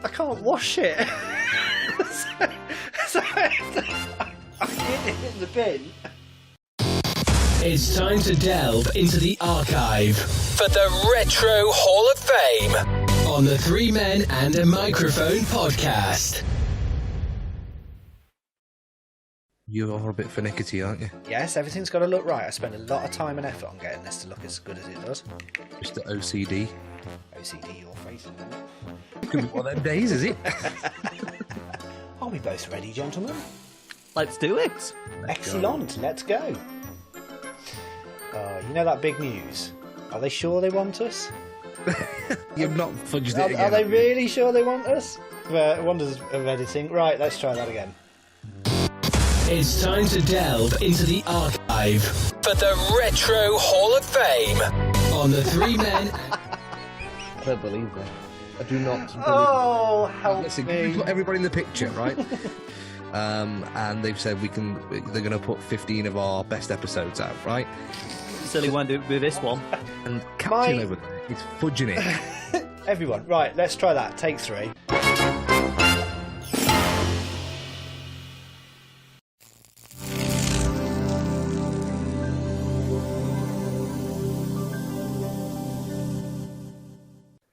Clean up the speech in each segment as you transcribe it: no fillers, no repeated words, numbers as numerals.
I can't wash it. so I hid it in the bin. It's time to delve into the archive for the Retro Hall of Fame on the Three Men and a Microphone podcast. You are a bit finicky, aren't you? Yes, everything's got to look right. I spend a lot of time and effort on getting this to look as good as it does. Mr. OCD. OCD your face, isn't it? Could be one of them days, is it? Are we both ready, gentlemen? Let's do it. Excellent, let's go. You know that big news? Are they sure they want us? You've not fudged it again. Are they really sure they want us? Wonders of editing. Right, let's try that again. It's time to delve into the archive for the Retro Hall of Fame on the Three Men. I don't believe that. I do not believe Oh, help Listen, me. we put everybody in the picture, right? And they've said they're going to put 15 of our best episodes out, right? Certainly won't do it with this one. And Captain over there is fudging it. Everyone, right, let's try that. Take 3.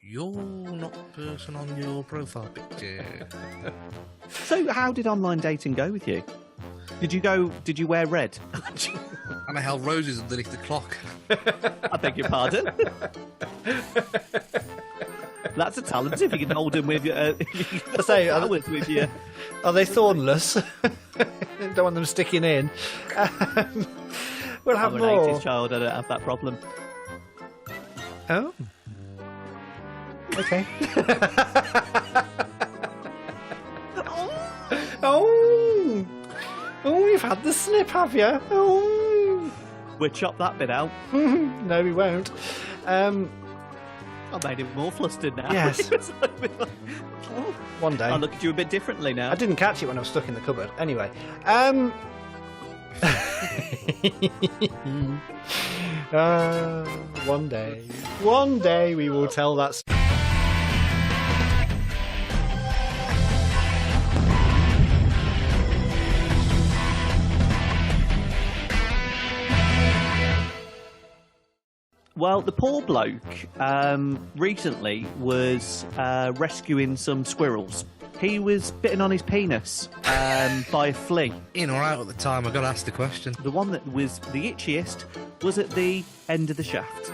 You're not the person on your profile picture. So, how did online dating go with you? Did you wear red? And I held roses underneath the clock. I beg your pardon. That's a talent if you can hold them with your. With you. Are they thornless? Don't want them sticking in. We'll have I'm more. an 80s child. I don't have that problem. Oh. Okay. Oh. Oh, you've had the slip, have you? Oh. We'll chop that bit out. No, we won't. I made him more flustered now. Yes. One day. I look at you a bit differently now. I didn't catch it when I was stuck in the cupboard. Anyway. One day we will tell that story. Well, the poor bloke recently was rescuing some squirrels. He was bitten on his penis by a flea. In or out at the time, I got to ask the question. The one that was the itchiest was at the end of the shaft.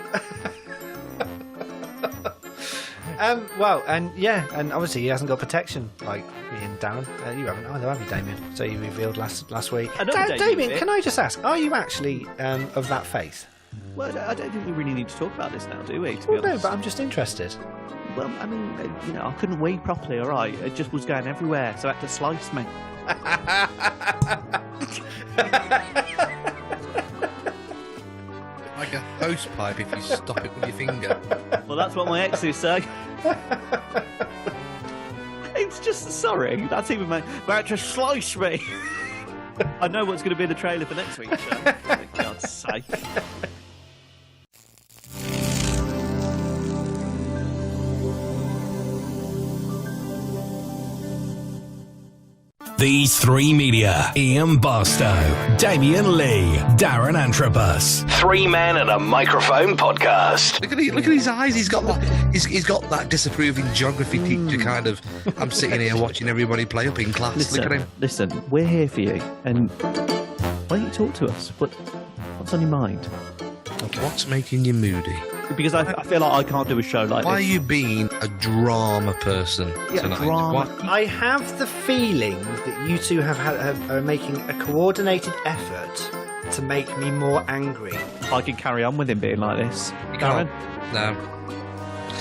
Well, and obviously he hasn't got protection like me and Darren. You haven't either, have you, Damien? So you revealed last week. Damien, can I just ask, are you actually of that faith? Well, I don't think we really need to talk about this now, do we? To be Well, no, honest. but I'm just interested. Well, I mean, I couldn't wee properly, all right? It just was going everywhere, so I had to slice me. Like a hose pipe if you stop it with your finger. Well, that's what my exes say. It's just, sorry, that's even my... They had to slice me. I know what's going to be the trailer for next week's show. For God's sake. These Three Media, Ian Barstow, Damien Lee, Darren Antrobus. Three Men and a Microphone podcast. Look at his eyes. He's got that disapproving geography teacher kind of. I'm sitting here watching everybody play up in class. Look at him. Listen, we're here for you, and why don't you talk to us? What's on your mind? What's making you moody? Because I feel like I can't do a show like Why are this. you being a drama person tonight? drama. Why- I have the feeling that you two are making a coordinated effort to make me more angry. I can carry on with him being like this. You Darren? can't. No.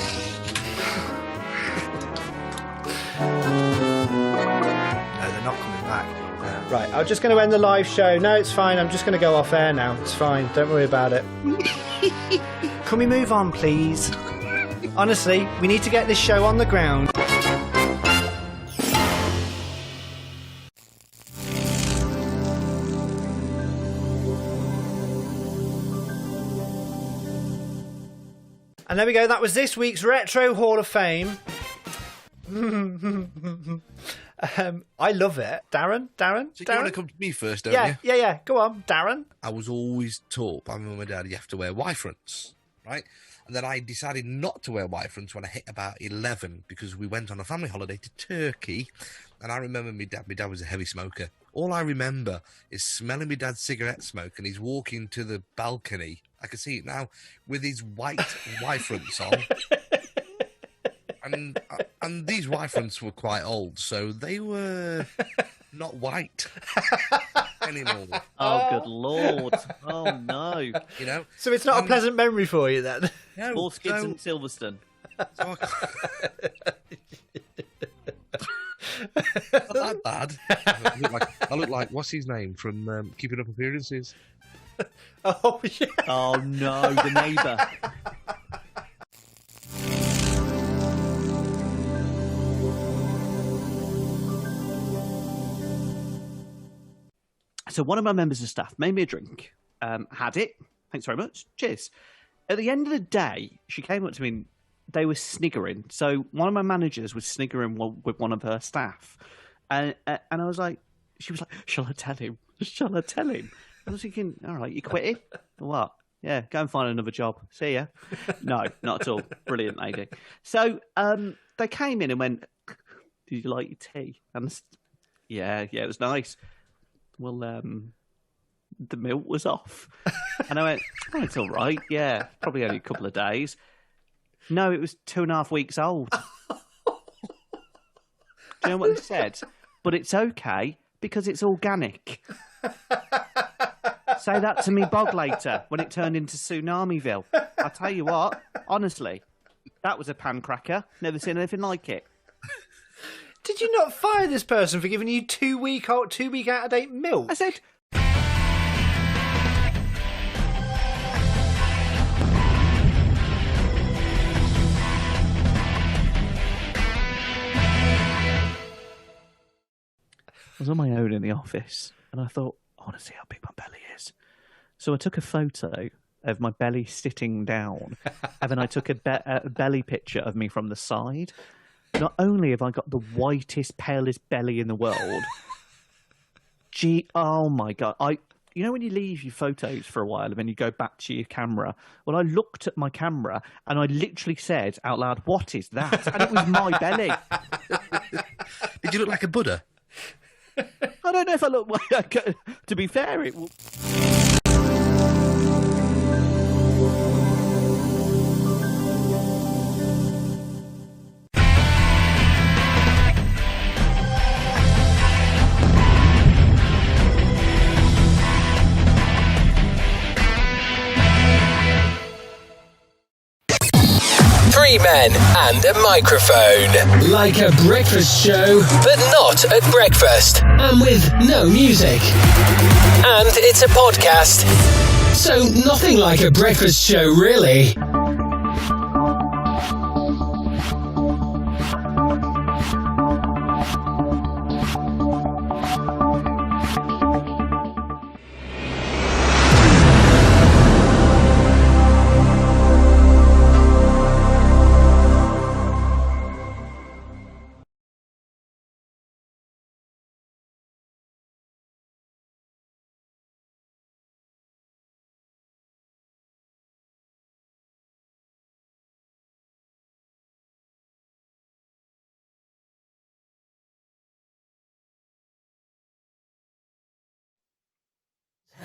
No, they're not coming back. Right, I'm just going to end the live show. No, it's fine. I'm just going to go off air now. It's fine. Don't worry about it. Can we move on, please? Honestly, we need to get this show on the ground. And there we go. That was this week's Retro Hall of Fame. I love it. Darren? So you want to come to me first, don't you? Yeah. Go on, Darren. I was always taught by my mum and dad you have to wear Y fronts, right? And then I decided not to wear Y fronts when I hit about 11 because we went on a family holiday to Turkey. And I remember my dad was a heavy smoker. All I remember is smelling my dad's cigarette smoke, and he's walking to the balcony. I can see it now with his white Y fronts on. And these Y fronts were quite old, so they were not white anymore. Oh, good lord! Oh no! You know, So it's not a pleasant memory for you then? no, All skids so- in Silverstone. so not that bad. I look like what's his name from Keeping Up Appearances. Oh, yeah. Oh no, the neighbour. So one of my members of staff made me a drink, had it. Thanks very much. Cheers. At the end of the day, she came up to me and they were sniggering. So one of my managers was sniggering with one of her staff. And I was like, she was like, shall I tell him? Shall I tell him? I was thinking, all right, you quitting? Or what? Yeah, go and find another job. See ya. No, not at all. Brilliant lady. So they came in and went, did you like your tea? And yeah, it was nice. Well, the milk was off. And I went, oh, it's all right. Yeah, probably only a couple of days. No, it was 2.5 weeks old. Do you know what they said? But it's okay because it's organic. Say that to me bog later when it turned into Tsunamiville. I'll tell you what, honestly, that was a pancracker. Never seen anything like it. Did you not fire this person for giving you 2 week out of date milk? I said, I was on my own in the office and I thought, I want to see how big my belly is. So I took a photo of my belly sitting down and then I took a belly picture of me from the side. Not only have I got the whitest, palest belly in the world, oh my God. You know when you leave your photos for a while and then you go back to your camera? Well, I looked at my camera and I literally said out loud, what is that? And it was my belly. Did you look like a Buddha? I don't know if I look like, to be fair, it will. Three men and a microphone. Like a breakfast show, but not at breakfast. And with no music. And it's a podcast. So nothing like a breakfast show, really.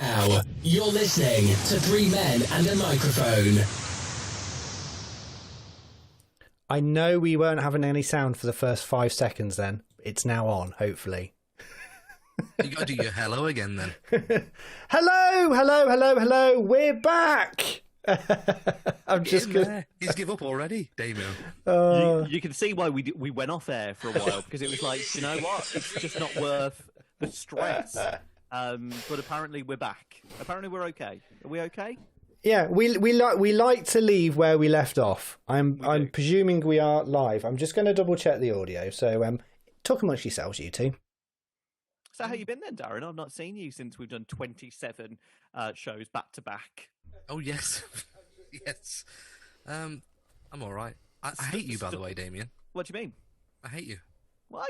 Now, you're listening to Three Men and a Microphone. I know we weren't having any sound for the first 5 seconds then. It's now on, hopefully. You got to do your hello again then. Hello. We're back. I'm just good. He's give up already, Damien. You can see why we went off air for a while because it was like, you know what? It's just not worth the stress. But apparently we're back. Apparently we're okay. Are we okay? Yeah, we like to leave where we left off. I'm presuming we are live. I'm just going to double check the audio. So talk amongst yourselves, you two. So how you been then, Darren? I've not seen you since we've done 27 shows back to back. Oh yes, yes. I'm all right. I hate you, by the way, Damien. What do you mean? I hate you. Why?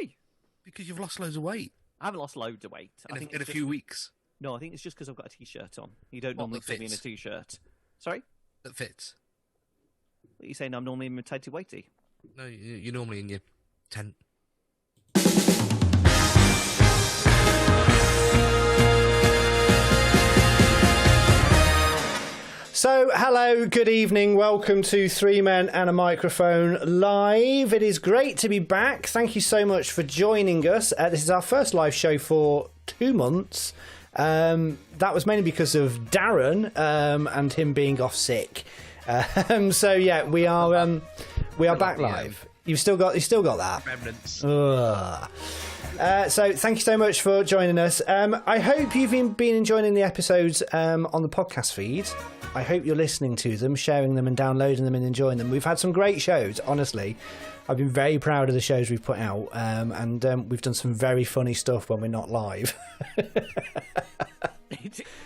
Because you've lost loads of weight I haven't lost loads of weight. in a few weeks. No, I think it's just because I've got a t-shirt on. You don't What, normally that see me in a fits? t-shirt. Sorry? That fits. What are you saying? I'm normally imitated weighty? No, you're normally in your tent. So, hello, good evening. Welcome to Three Men and a Microphone Live. It is great to be back. Thank you so much for joining us. This is our first live show for 2 months. That was mainly because of Darren and him being off sick. So yeah, we are back live. You've still got that. Remnants. Ugh. So thank you so much for joining us. I hope you've been enjoying the episodes on the podcast feed. I hope you're listening to them, sharing them and downloading them and enjoying them. We've had some great shows, honestly. I've been very proud of the shows we've put out, and we've done some very funny stuff when we're not live.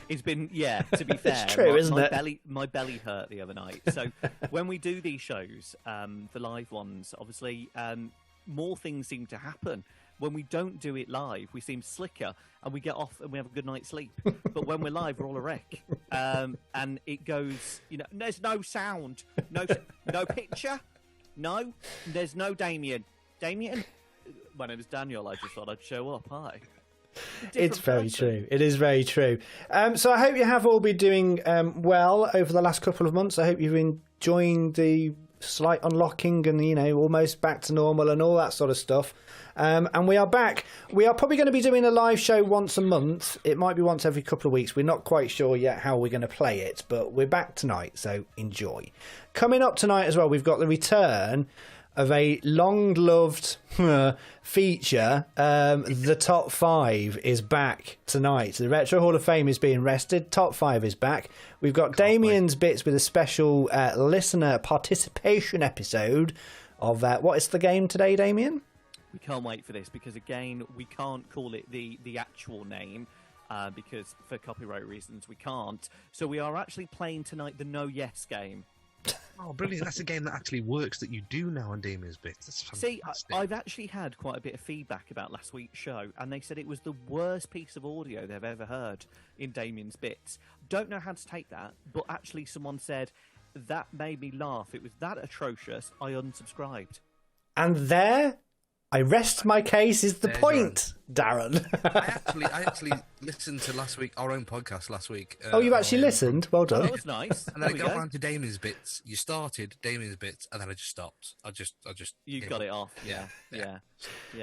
It's been, yeah, to be fair. It's true, isn't it? My belly hurt the other night. So when we do these shows, the live ones, obviously, more things seem to happen. When we don't do it live, we seem slicker and we get off and we have a good night's sleep. But when we're live, we're all a wreck. And it goes, there's no sound, no picture, no, there's no Damien. Damien? My name is Daniel. I just thought I'd show up. Hi. It's very true. It is very true. So I hope you have all been doing well over the last couple of months. I hope you've been enjoying the slight unlocking and, almost back to normal and all that sort of stuff. And we are back. We are probably going to be doing a live show once a month. It might be once every couple of weeks. We're not quite sure yet how we're going to play it, but we're back tonight, so enjoy. Coming up tonight as well, we've got the return of a long-loved feature. The Top 5 is back tonight. The Retro Hall of Fame is being rested. Top 5 is back. We've got Damien's Bits with a special listener participation episode of what is the game today, Damien? We can't wait for this because, again, we can't call it the actual name because for copyright reasons we can't. So we are actually playing tonight the No Yes game. Oh, brilliant. That's a game that actually works that you do now on Damien's Bits. That's fantastic. See, I've actually had quite a bit of feedback about last week's show, and they said it was the worst piece of audio they've ever heard in Damien's Bits. Don't know how to take that, but actually someone said that made me laugh. It was that atrocious, I unsubscribed. And there, I rest my case is the point, Darren. I actually listened to our own podcast last week. Oh, you actually listened? Well done. That was nice. And then I got around to Damien's Bits. You started Damien's Bits, and then I just stopped. I just. You got it off. Yeah.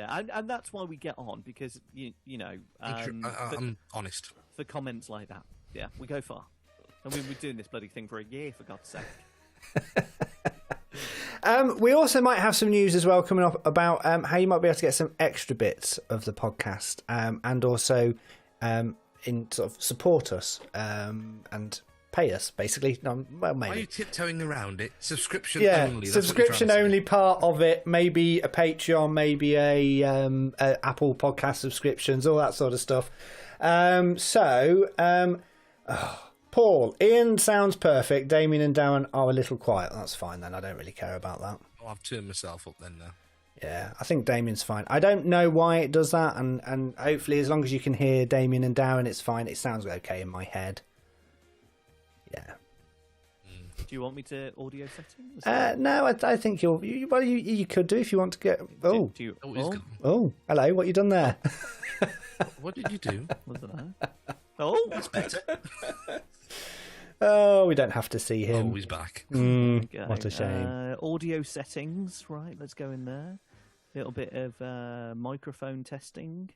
And that's why we get on because I'm honest. For comments like that, yeah, we go far. And we've been doing this bloody thing for a year, for God's sake. We also might have some news as well coming up about how you might be able to get some extra bits of the podcast and also in sort of support us and pay us, basically. Well, Why maybe. are you tiptoeing around it? Subscription Yeah, only. That's subscription what you're trying to only part of it. Maybe a Patreon, maybe a Apple Podcast subscriptions, all that sort of stuff. Paul, Ian sounds perfect. Damien and Darren are a little quiet. That's fine then. I don't really care about that. say. I've turned myself up then now. Yeah, I think Damien's fine. I don't know why it does that, and hopefully as long as you can hear Damien and Darren, it's fine. It sounds okay in my head. Yeah. Do you want me to audio settings? No, I think you could do if you want to get... Oh, Do you, He's gone. oh, hello, what you done there? What did you do? was it that? Oh, That's better. Oh, we don't have to see him. Oh, he's back. What a shame. Audio settings, right? Let's go in there. A little bit of microphone testing,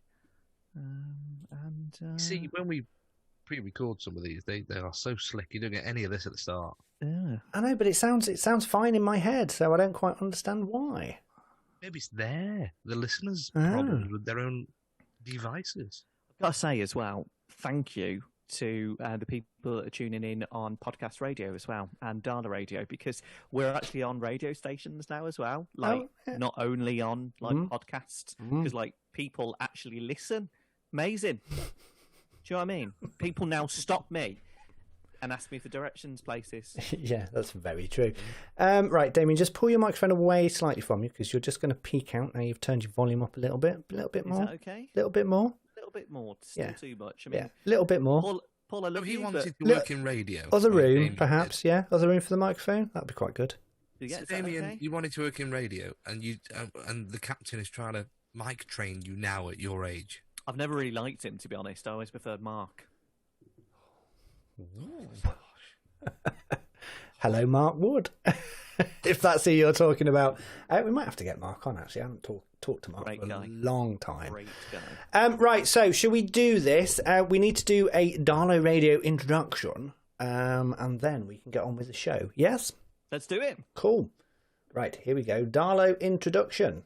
and See, when we pre-record some of these, they are so slick. You don't get any of this at the start. yeah. I know, but it sounds fine in my head, so I don't quite understand why. Maybe it's the listeners' Ah. problems with their own devices. I've got to say as well, thank you to the people that are tuning in on podcast radio as well and Dana radio, because we're actually on radio stations now as well, like yeah. not only on like podcasts, because like people actually listen. Amazing. Do you know what I mean? People now stop me And ask me for directions, places. Yeah, that's very true. Right, Damien, just pull your microphone away slightly from you because you're just going to peak out now. You've turned your volume up a little bit more. Is that okay? A little bit more. A little bit more. Still too much. I mean, Yeah, a little bit more. Paul, I love He you, wanted but... to work in radio. Other like room, Damien perhaps. did. Yeah, other room for the microphone. That'd be quite good. Yeah, So is that Damien, okay? you wanted to work in radio, and and the captain is trying to mic train you now at your age. I've never really liked him, to be honest. I always preferred Mark. Hello, Mark Wood. If that's who you're talking about. We might have to get Mark on, actually. I haven't talked to Mark Great for guy. a long time. Great guy. Right, so should we do this? We need to do a Darlow Radio introduction, and then we can get on with the show. Yes? Let's do it. Cool. Right, here we go. Darlow introduction.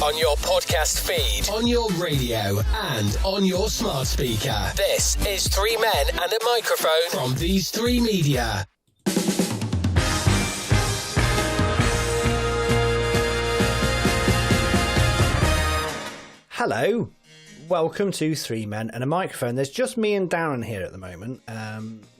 On your podcast feed, on your radio, and on your smart speaker. This is Three Men and a Microphone from These Three Media. Hello. Welcome to Three Men and a Microphone. There's just me and Darren here at the moment,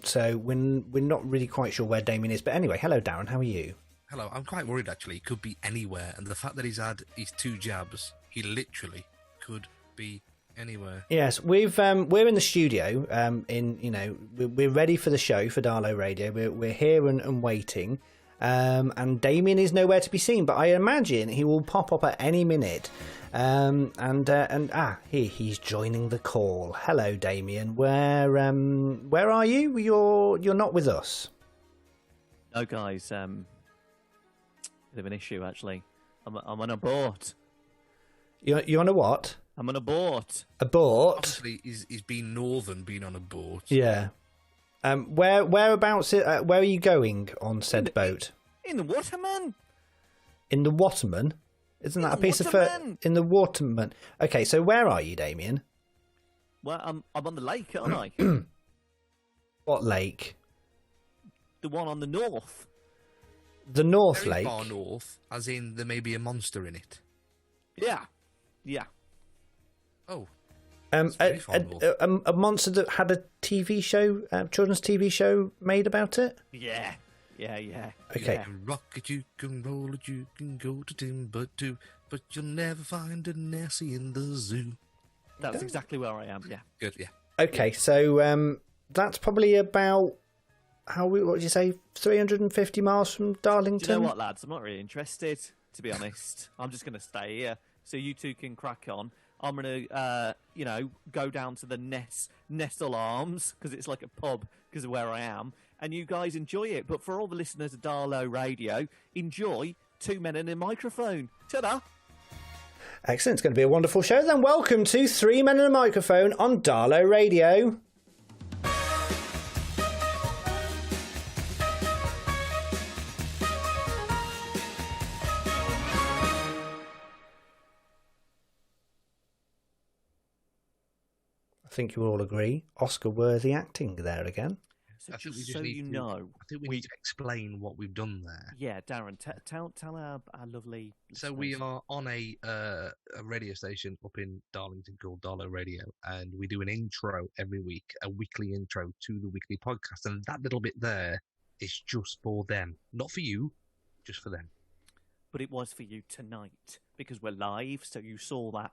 so we're not really quite sure where Damien is. But anyway, hello, Darren. How are you? Hello, I'm quite worried actually. He could be anywhere, and the fact that he's had his 2 jabs, he literally could be anywhere. Yes, we're in the studio. We're ready for the show for Darlow Radio. We're here and waiting. And Damien is nowhere to be seen, but I imagine he will pop up at any minute. He's joining the call. Hello, Damien. Where are you? You're not with us. No, guys. Bit of an issue, actually. I'm on a boat. You're on a what? I'm on a boat. A boat? Obviously, he's been northern, been on a boat. Yeah. Whereabouts? Where are you going on said boat? In the Waterman. In the Waterman? Isn't that a piece of Waterman. in the Waterman? Okay, so where are you, Damien? Well, I'm on the lake, aren't I? What lake? The one on the north. The North Very Lake. far north, as in there may be a monster in it. Yeah. Yeah. Oh, A very far north. monster that had a TV show, children's TV show made about it. Yeah. Yeah. Okay. Yeah. can rock it, you can roll it, you can go to Timbuktu, but you'll never find a Nessie in the zoo. That's exactly where I am, yeah. Good, yeah. Okay, so that's probably about what did you say? 350 miles from Darlington. Do you know what, lads? I'm not really interested, to be honest. I'm just going to stay here so you two can crack on. I'm going to, go down to the Nestle Arms, because it's like a pub because of where I am, and you guys enjoy it. But for all the listeners of Darlow Radio, enjoy Two Men and a Microphone. Ta-da! Excellent. It's going to be a wonderful show. Then welcome to Three Men and a Microphone on Darlow Radio. I think you all agree, Oscar-worthy acting there again. So I think we just just so need you to- know, I think we need to explain what we've done there. yeah, Darren, tell our lovely. So we listeners. are on a radio station up in Darlington called Darlow Radio, and we do an intro every week, a weekly intro to the weekly podcast, and that little bit there is just for them, not for you, just for them. But it was for you tonight because we're live, so you saw that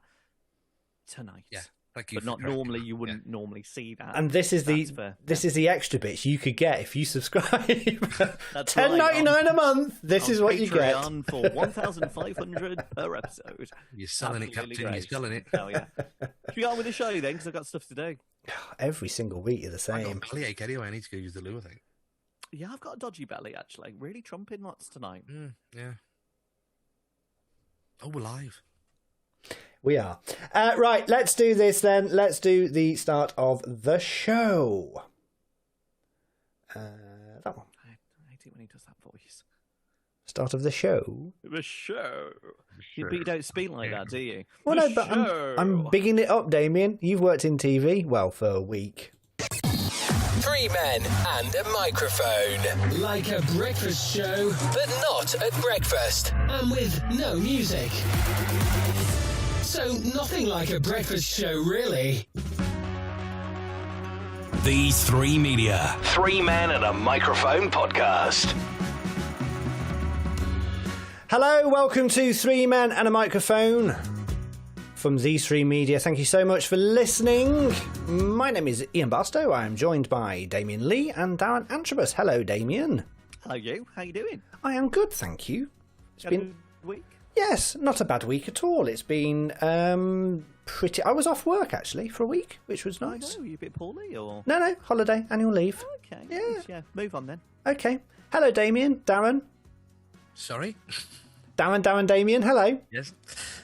tonight. Yeah, thank you. But for not correcting normally. that. You wouldn't normally see that. And this is That's the extra bits you could get if you subscribe. That's $10.99 right, a month. This is what you get. Patreon for 1,500 per episode. You're selling it, Absolutely Captain. You're great. selling it. Hell yeah. Should we get on with the show then? Because I've got stuff to do. Every single week you're the I got same. a bellyache anyway. I need to go use the loo, I think. Yeah, I've got a dodgy belly actually. Really trumping lots tonight. Yeah. Oh, we're live. We are. Right, let's do this then. Let's do the start of the show. That one. I hate it when he does that voice. Start of the show. The show. But you don't speak like that, do you? Well, The no, but show. I'm bigging it up, Damien. You've worked in TV, well, for a week. Three men and a microphone. Like a breakfast show, but not at breakfast. And with no music. So nothing like a breakfast show, really. These Three Media. Three Men and a Microphone podcast. Hello, welcome to Three Men and a Microphone from These Three Media. Thank you so much for listening. My name is Ian Barstow. I am joined by Damien Lee and Darren Antrobus. Hello, Damien. Hello, you. How you doing? I am good, thank you. It's Had a been good week. yes, not a bad week at all. It's been pretty. I was off work actually for a week, which was I nice. know. You a bit poorly, or No, holiday, annual leave. okay? Yeah. nice, yeah. Move on then. Okay. Hello, Damien. Darren. Sorry? Darren, Damien. Hello. Yes.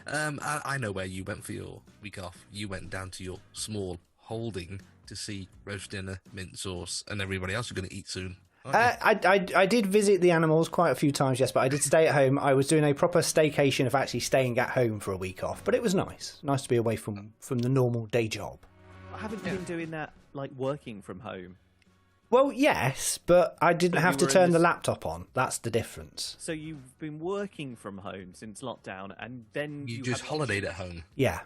I know where you went for your week off. You went down to your small holding to see roast dinner, mint sauce, and everybody else you're going to eat soon. I did visit the animals quite a few times, yes, but I did stay at home. I was doing a proper staycation of actually staying at home for a week off, but it was nice. Nice to be away from the normal day job. I haven't been doing that, like working from home. Well, yes, but I didn't But have you to were in turn the this- laptop on. That's the difference. So you've been working from home since lockdown, and then You you just had- holidayed at home. Yeah.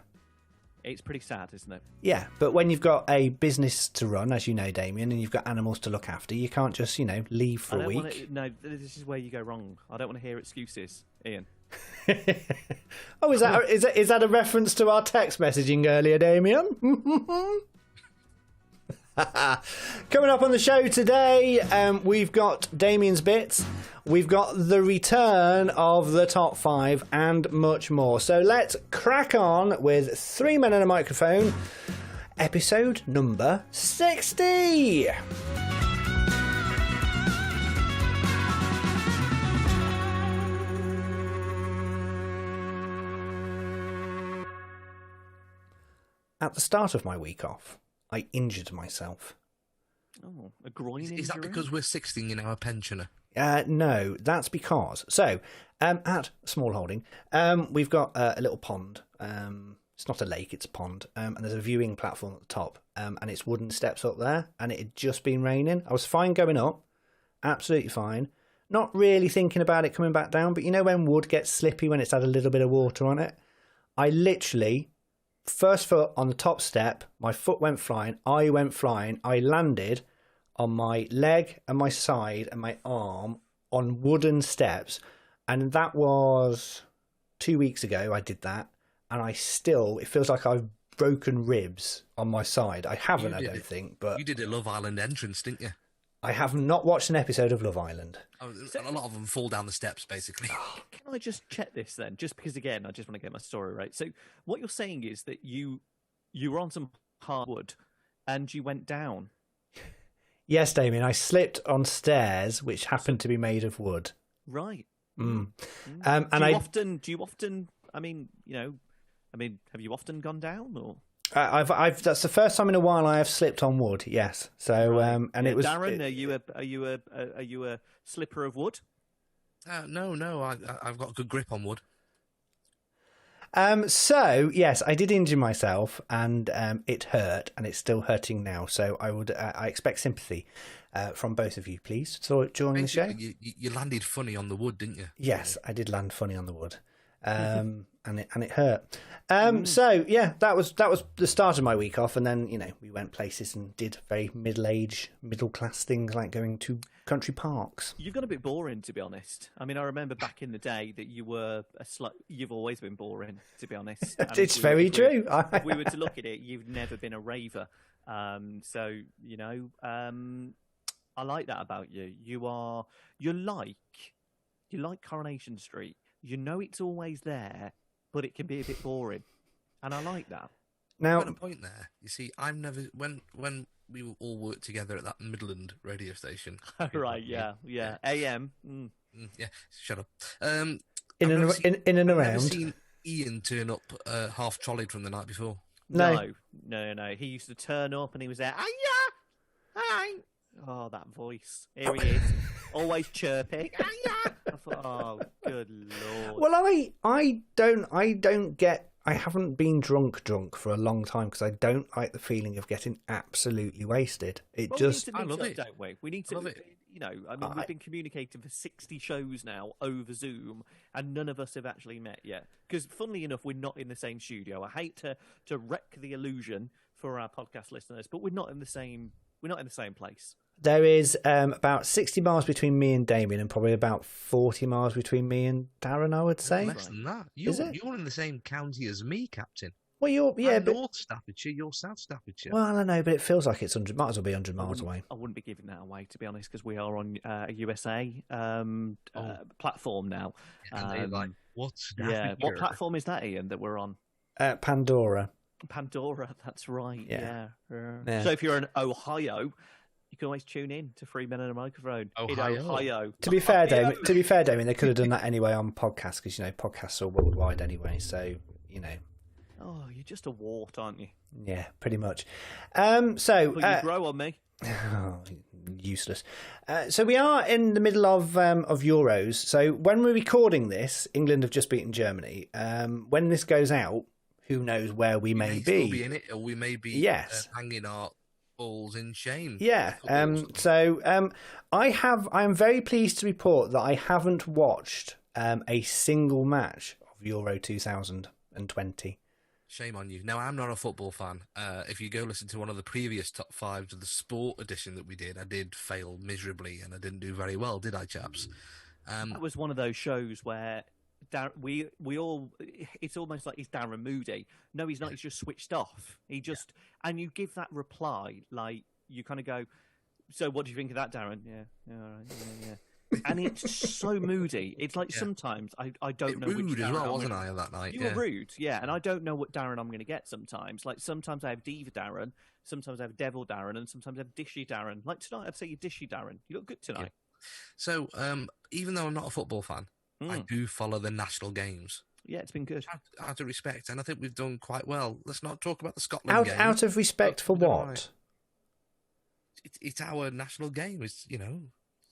It's pretty sad, isn't it? Yeah, but when you've got a business to run, as you know, Damien, and you've got animals to look after, you can't just, leave for I a don't week. wanna, no, this is where you go wrong. I don't want to hear excuses, Ian. Oh, is that a reference to our text messaging earlier, Damien? Coming up on the show today, we've got Damien's Bits, we've got the return of the top 5, and much more. So let's crack on with Three Men and a Microphone, episode number 60. At the start of my week off, I injured myself. Oh, a groin injury. Is that because we're 60 and you're now a pensioner? No, that's because. So, at Small Holding, we've got a little pond. It's not a lake, it's a pond. And there's a viewing platform at the top. And it's wooden steps up there. And it had just been raining. I was fine going up. Absolutely fine. Not really thinking about it coming back down. But you know when wood gets slippy when it's had a little bit of water on it? I literally, first foot on the top step, my foot went flying. I went flying. I landed on my leg and my side and my arm on wooden steps. And that was 2 weeks ago I did that. And it feels like I've broken ribs on my side. I haven't, I don't think, but You did a Love Island entrance, didn't you? I have not watched an episode of Love Island. Oh, a lot of them fall down the steps, basically. Can I just check this then? Just because, again, I just want to get my story right. So what you're saying is that you were on some hardwood and you went down. Yes, Damien, I slipped on stairs which happened to be made of wood. Right. And Do you often? I mean, have you often gone down or? I've that's the first time in a while I have slipped on wood. Yes. So Right. and it was Darren. Are you a slipper of wood? No, I've got a good grip on wood. So yes, I did injure myself, and it hurt, and it's still hurting now. So I expect sympathy from both of you, please, during the show. Basically, you landed funny on the wood, didn't you? Yes, I did land funny on the wood, and it hurt. So yeah, that was the start of my week off, and then we went places and did very middle class things like going to country parks. You've got a bit boring, to be honest. I mean, I remember back in the day that you were you've always been boring, to be honest. And It's very true. If we were to look at it, you've never been a raver. So I like that about you. You're like Coronation Street. You know it's always there, but it can be a bit boring, and I like that. Now, I've got a point there. You see, I've never when we all worked together at that Midland radio station. Right? Yeah. AM. Yeah, shut up. in I've and never seen- in and I've never around. seen Ian turn up half trolleyed from the night before. No. No. He used to turn up and he was there. Hiya! Hi! Oh, that voice. Here he is. Always chirping. Hiya! I thought, oh, good lord. Well, I haven't been drunk for a long time because I don't like the feeling of getting absolutely wasted. It Well, just we need to I meet love up, it. don't we? We need to, Love it. we've been communicating for 60 shows now over Zoom, and none of us have actually met yet. Because, funnily enough, we're not in the same studio. I hate to wreck the illusion for our podcast listeners, but we're not in the same We're not in the same place. There is about 60 miles between me and Damien, and probably about 40 miles between me and Darren, I would say. Less than that. Is it? You're in the same county as me, Captain. Well, I'm but North Staffordshire, you're South Staffordshire. well, I don't know, but it feels like it's 100. Might as well be 100 miles away. I wouldn't be giving that away, to be honest, because we are on a USA platform now. And they're like, what's Yeah, Staffordshire? what platform is that, Ian, that we're on? Pandora. Pandora, that's right. Yeah. Yeah. So if you're in Ohio, you can always tune in to Three Men and a Microphone in Ohio. To be fair, Damien, they could have done that anyway on podcasts because podcasts are worldwide anyway. So Oh, you're just a wart, aren't you? Yeah, pretty much. Well, you grow on me. Oh, useless. So we are in the middle of Euros. So when we're recording this, England have just beaten Germany. When this goes out, who knows where we may be? Still be in it, or we may be hanging our balls in shame. Yeah. I am very pleased to report that I haven't watched a single match of Euro 2020. Shame on you. Now, I'm not a football fan. If you go listen to one of the previous top fives of the sport edition that we did, I did fail miserably and I didn't do very well, did I, chaps? That was one of those shows where we all, it's almost like he's Darren Moody. No, he's not. He's just switched off. And you give that reply, like, you kind of go, so what do you think of that, Darren? Yeah, all right, yeah. And it's so moody. It's like sometimes I don't know. Rude which as well, Darren wasn't I, that night? You were rude, yeah. And I don't know what Darren I'm going to get sometimes. Like sometimes I have Diva Darren, sometimes I have Devil Darren, and sometimes I have Dishy Darren. Like tonight, I'd say you Dishy Darren. You look good tonight. Yeah. So even though I'm not a football fan, I do follow the national games. Yeah, it's been good. Out of respect, and I think we've done quite well. Let's not talk about the Scotland game. Out of respect for what? It's our national game,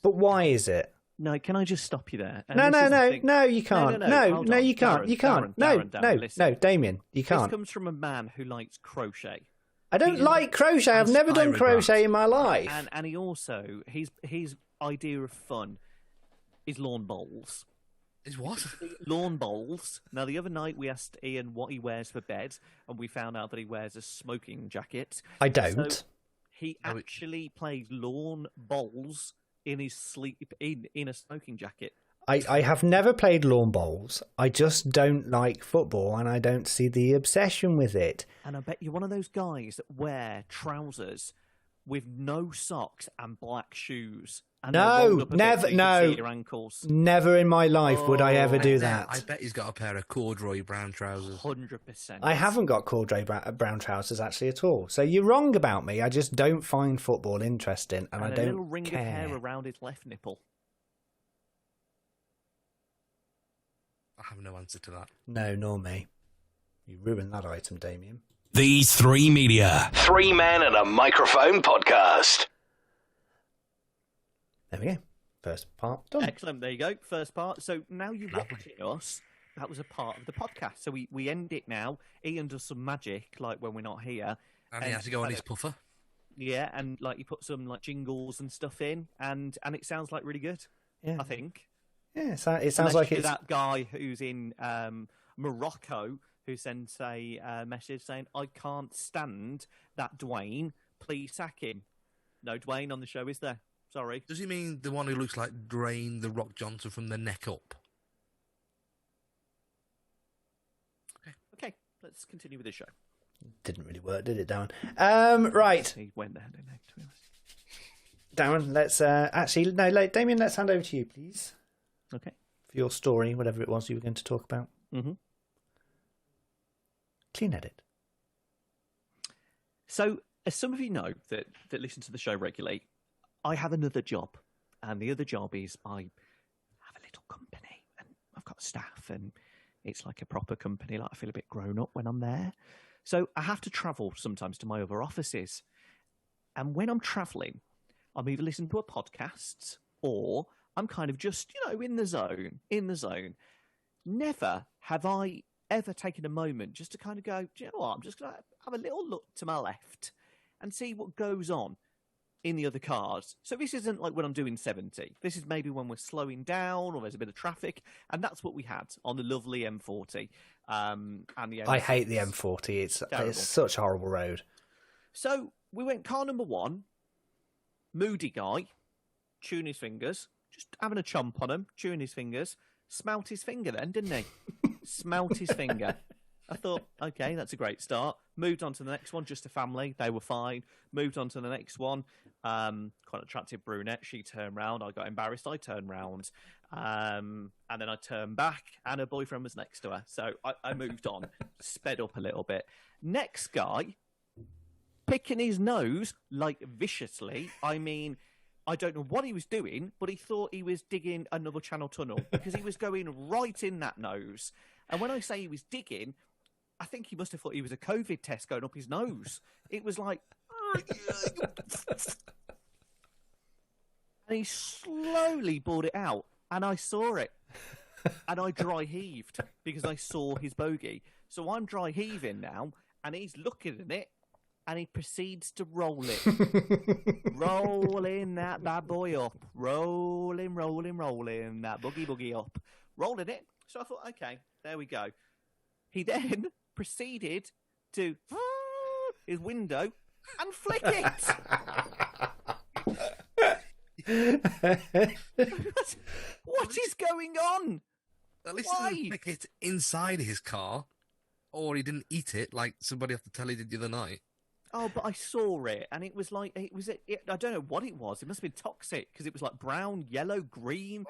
But why is it? No, can I just stop you there? No, you can't. No, you can't. Darren, You can't. Darren, No, Damien, you can't. This comes from a man who likes crochet. I don't like crochet. I've never done crochet in my life. And he also, his idea of fun is lawn bowls. Is what? Lawn bowls. Now, the other night we asked Ian what he wears for bed, and we found out that he wears a smoking jacket. I don't. So he actually plays lawn bowls in his sleep in a smoking jacket. I have never played lawn bowls. I just don't like football, and I don't see the obsession with it. And I bet you're one of those guys that wear trousers with no socks and black shoes. And No, never. No, your ankles. never in my life would I ever do that. I bet he's got a pair of corduroy brown trousers. 100%. I haven't got corduroy brown trousers actually at all. So you're wrong about me. I just don't find football interesting, and I don't a little ring care. of hair around his left nipple. I have no answer to that. No, nor me. You ruined that item, Damien. These Three Media. Three Men and a Microphone podcast. There we go. First part done. Excellent. There you go. First part. So now you've watched us. That was a part of the podcast. So we end it now. Ian does some magic, like when we're not here. And he has to go on his puffer. Yeah, and like you put some like jingles and stuff in, and it sounds like really good. Yeah. I think. Yeah, it sounds like it's that guy who's in Morocco who sends a message saying, "I can't stand that Dwayne. Please sack him." No Dwayne on the show, is there? Sorry. Does he mean the one who looks like Dwayne the Rock Johnson from the neck up? Okay, let's continue with the show. Didn't really work, did it, Darren? Right. He went there, didn't he? To be honest. Darren, let's Damien, let's hand over to you, please. Okay. For your story, whatever it was you were going to talk about. Mm-hmm. Clean edit. So, as some of you know that listen to the show regularly, I have another job. And the other job is I have a little company and I've got staff and it's like a proper company. Like I feel a bit grown up when I'm there. So I have to travel sometimes to my other offices. And when I'm traveling, I'm either listening to a podcast or I'm kind of just, in the zone. Never have I ever taken a moment just to kind of go, do you know what? I'm just going to have a little look to my left and see what goes on in the other cars. So this isn't like when I'm doing 70. This is maybe when we're slowing down or there's a bit of traffic. And that's what we had on the lovely M40. And the M6. I hate the M40. It's such a horrible road. So we went car number 1. moody guy, chewing his fingers, just having a chomp on him, chewing his fingers. Smelt his finger then, didn't he? Smelt his finger. I thought, okay, that's a great start. Moved on to the next one, just a family. They were fine. Moved on to the next one. Quite attractive brunette. She turned round. I got embarrassed. I turned round. And then I turned back, and her boyfriend was next to her. So I moved on, sped up a little bit. Next guy, picking his nose, like, viciously. I mean, I don't know what he was doing, but he thought he was digging another channel tunnel because he was going right in that nose. And when I say he was digging, I think he must have thought he was a COVID test going up his nose. It was like... and he slowly brought it out, and I saw it. And I dry heaved because I saw his bogey. So I'm dry heaving now, and he's looking at it, and he proceeds to roll it. Rolling that bad boy up. Rolling that boogie up. Rolling it. So I thought, okay, there we go. He then proceeded to his window and flick it. What is going on? At least Why? he didn't pick it inside his car, or he didn't eat it like somebody off the telly did the other night. Oh, but I saw it, and it was like, I don't know what it was. It must have been toxic, because it was like brown, yellow, green,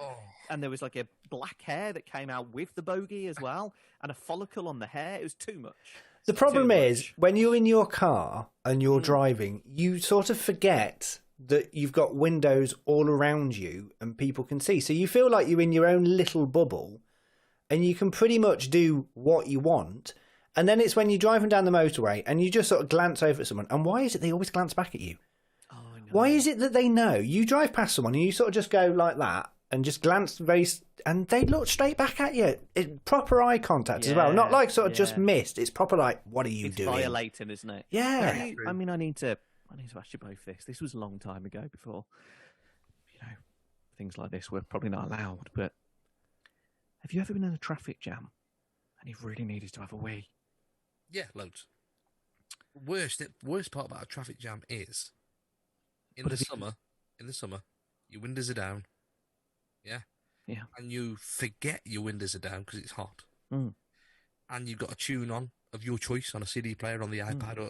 and there was like a black hair that came out with the bogey as well, and a follicle on the hair. It was too much. The problem is, when you're in your car and you're driving, you sort of forget that you've got windows all around you and people can see. So you feel like you're in your own little bubble, and you can pretty much do what you want. And then it's when you're driving down the motorway and you just sort of glance over at someone. And why is it they always glance back at you? Oh, I know. Why is it that they know? You drive past someone and you sort of just go like that and just glance and they look straight back at you. Proper eye contact as well. Not like sort of just missed. It's proper like, what are you doing? It's violating, isn't it? Yeah. I mean, I need to ask you both this. This was a long time ago before, things like this were probably not allowed. But have you ever been in a traffic jam and you've really needed to have a wee? Yeah, loads. Worst part about a traffic jam is in the summer, your windows are down. Yeah? Yeah. And you forget your windows are down because it's hot. Mm. And you've got a tune on of your choice on a CD player, on the iPad, or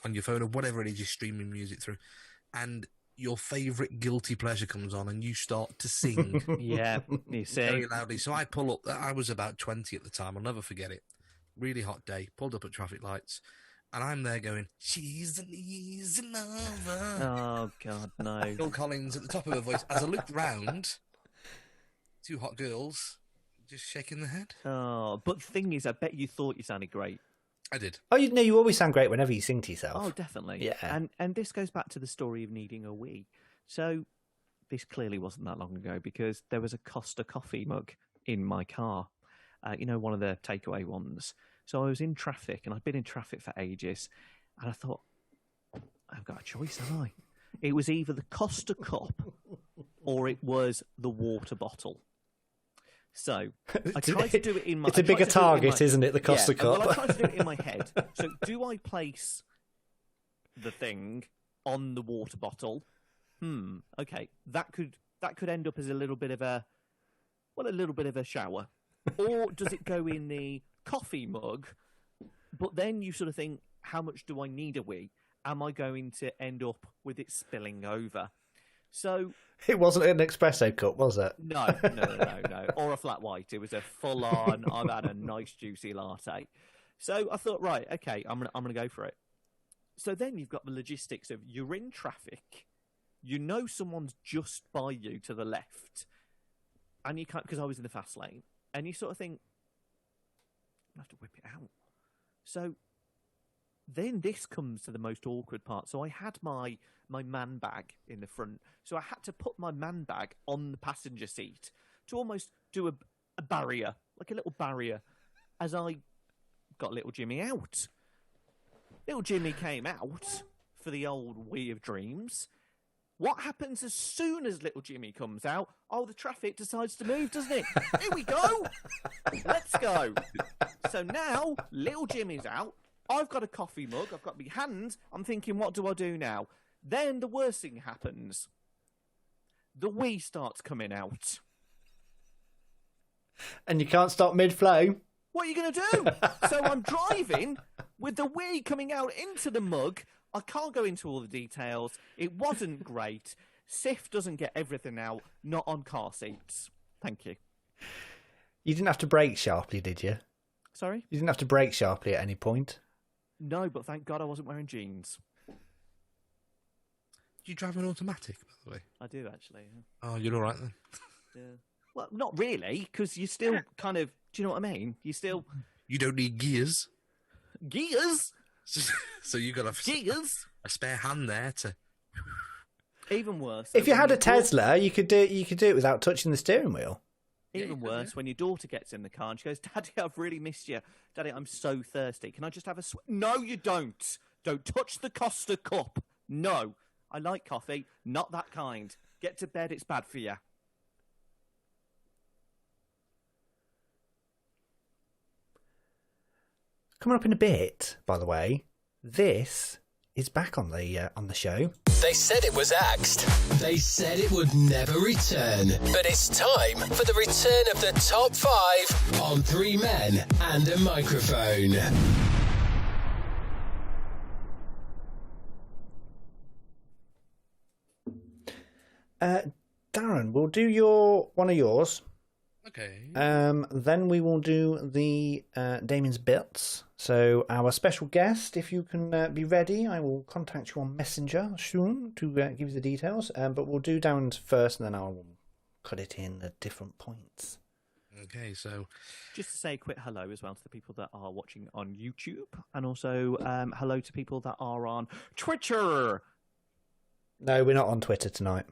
on your phone, or whatever it is you're streaming music through. And your favourite guilty pleasure comes on and you start to sing. Yeah, you see. Very loudly. So I pull up, I was about 20 at the time, I'll never forget it. Really hot day, pulled up at traffic lights, and I'm there going, she's an easy lover. Oh, God, no. Phil Collins at the top of her voice. As I looked round, two hot girls just shaking their head. Oh, but the thing is, I bet you thought you sounded great. I did. Oh, you always sound great whenever you sing to yourself. Oh, definitely. Yeah. And this goes back to the story of needing a wee. So this clearly wasn't that long ago because there was a Costa coffee mug in my car. One of the takeaway ones. So I was in traffic, and I'd been in traffic for ages, and I thought, I've got a choice, have I? It was either the Costa cup or it was the water bottle. So I tried to do it in my... It's a bigger target, isn't it, the Costa cup? Well, I tried to do it in my head. So do I place the thing on the water bottle? Okay, that could end up as a little bit of a shower. Or does it go in the coffee mug? But then you sort of think, how much do I need a wee? Am I going to end up with it spilling over? So it wasn't an espresso cup, was it? No. Or a flat white. It was a full-on, I've had a nice juicy latte. So I thought, right, okay, I'm gonna go for it. So then you've got the logistics of you're in traffic, you know someone's just by you to the left, and you can't, because I was in the fast lane, and you sort of think, I have to whip it out. So then this comes to the most awkward part. So I had my man bag in the front. So I had to put my man bag on the passenger seat to almost do a barrier, like a little barrier, as I got little Jimmy out. Little Jimmy came out for the old wee of dreams. What happens as soon as little Jimmy comes out? Oh, the traffic decides to move, doesn't it? Here we go. Let's go. So now little Jimmy's out. I've got a coffee mug. I've got my hands. I'm thinking, what do I do now? Then the worst thing happens. The Wii starts coming out. And you can't stop mid-flow. What are you going to do? So I'm driving with the Wii coming out into the mug. I can't go into all the details. It wasn't great. Sif doesn't get everything out, not on car seats. Thank you. You didn't have to brake sharply, did you? Sorry? You didn't have to brake sharply at any point. No, but thank God I wasn't wearing jeans. Do you drive an automatic, by the way? I do, actually. Yeah. Oh, you're all right then. Yeah. Well, not really, because you're still kind of... Do you know what I mean? You still... You don't need gears. Gears? So you got Gears? a spare hand there to... Even worse. If you had a Tesla, you could do it without touching the steering wheel. Even worse, when your daughter gets in the car and she goes, Daddy, I've really missed you. Daddy, I'm so thirsty. Can I just have a No, you don't. Don't touch the Costa cup. No. I like coffee. Not that kind. Get to bed. It's bad for you. Coming up in a bit, by the way, this is back on the show. They said it was axed. They said it would never return. But it's time for the return of the top 5 on 3 Men and a Microphone. Darren, we'll do one of yours. Okay. Then we will do the Damien's bits. So our special guest, if you can be ready, I will contact you on Messenger soon to give you the details. But we'll do Darren's first, and then I'll cut it in at different points. Okay, so... Just to say a quick hello as well to the people that are watching on YouTube, and also hello to people that are on Twitter. No, we're not on Twitter tonight.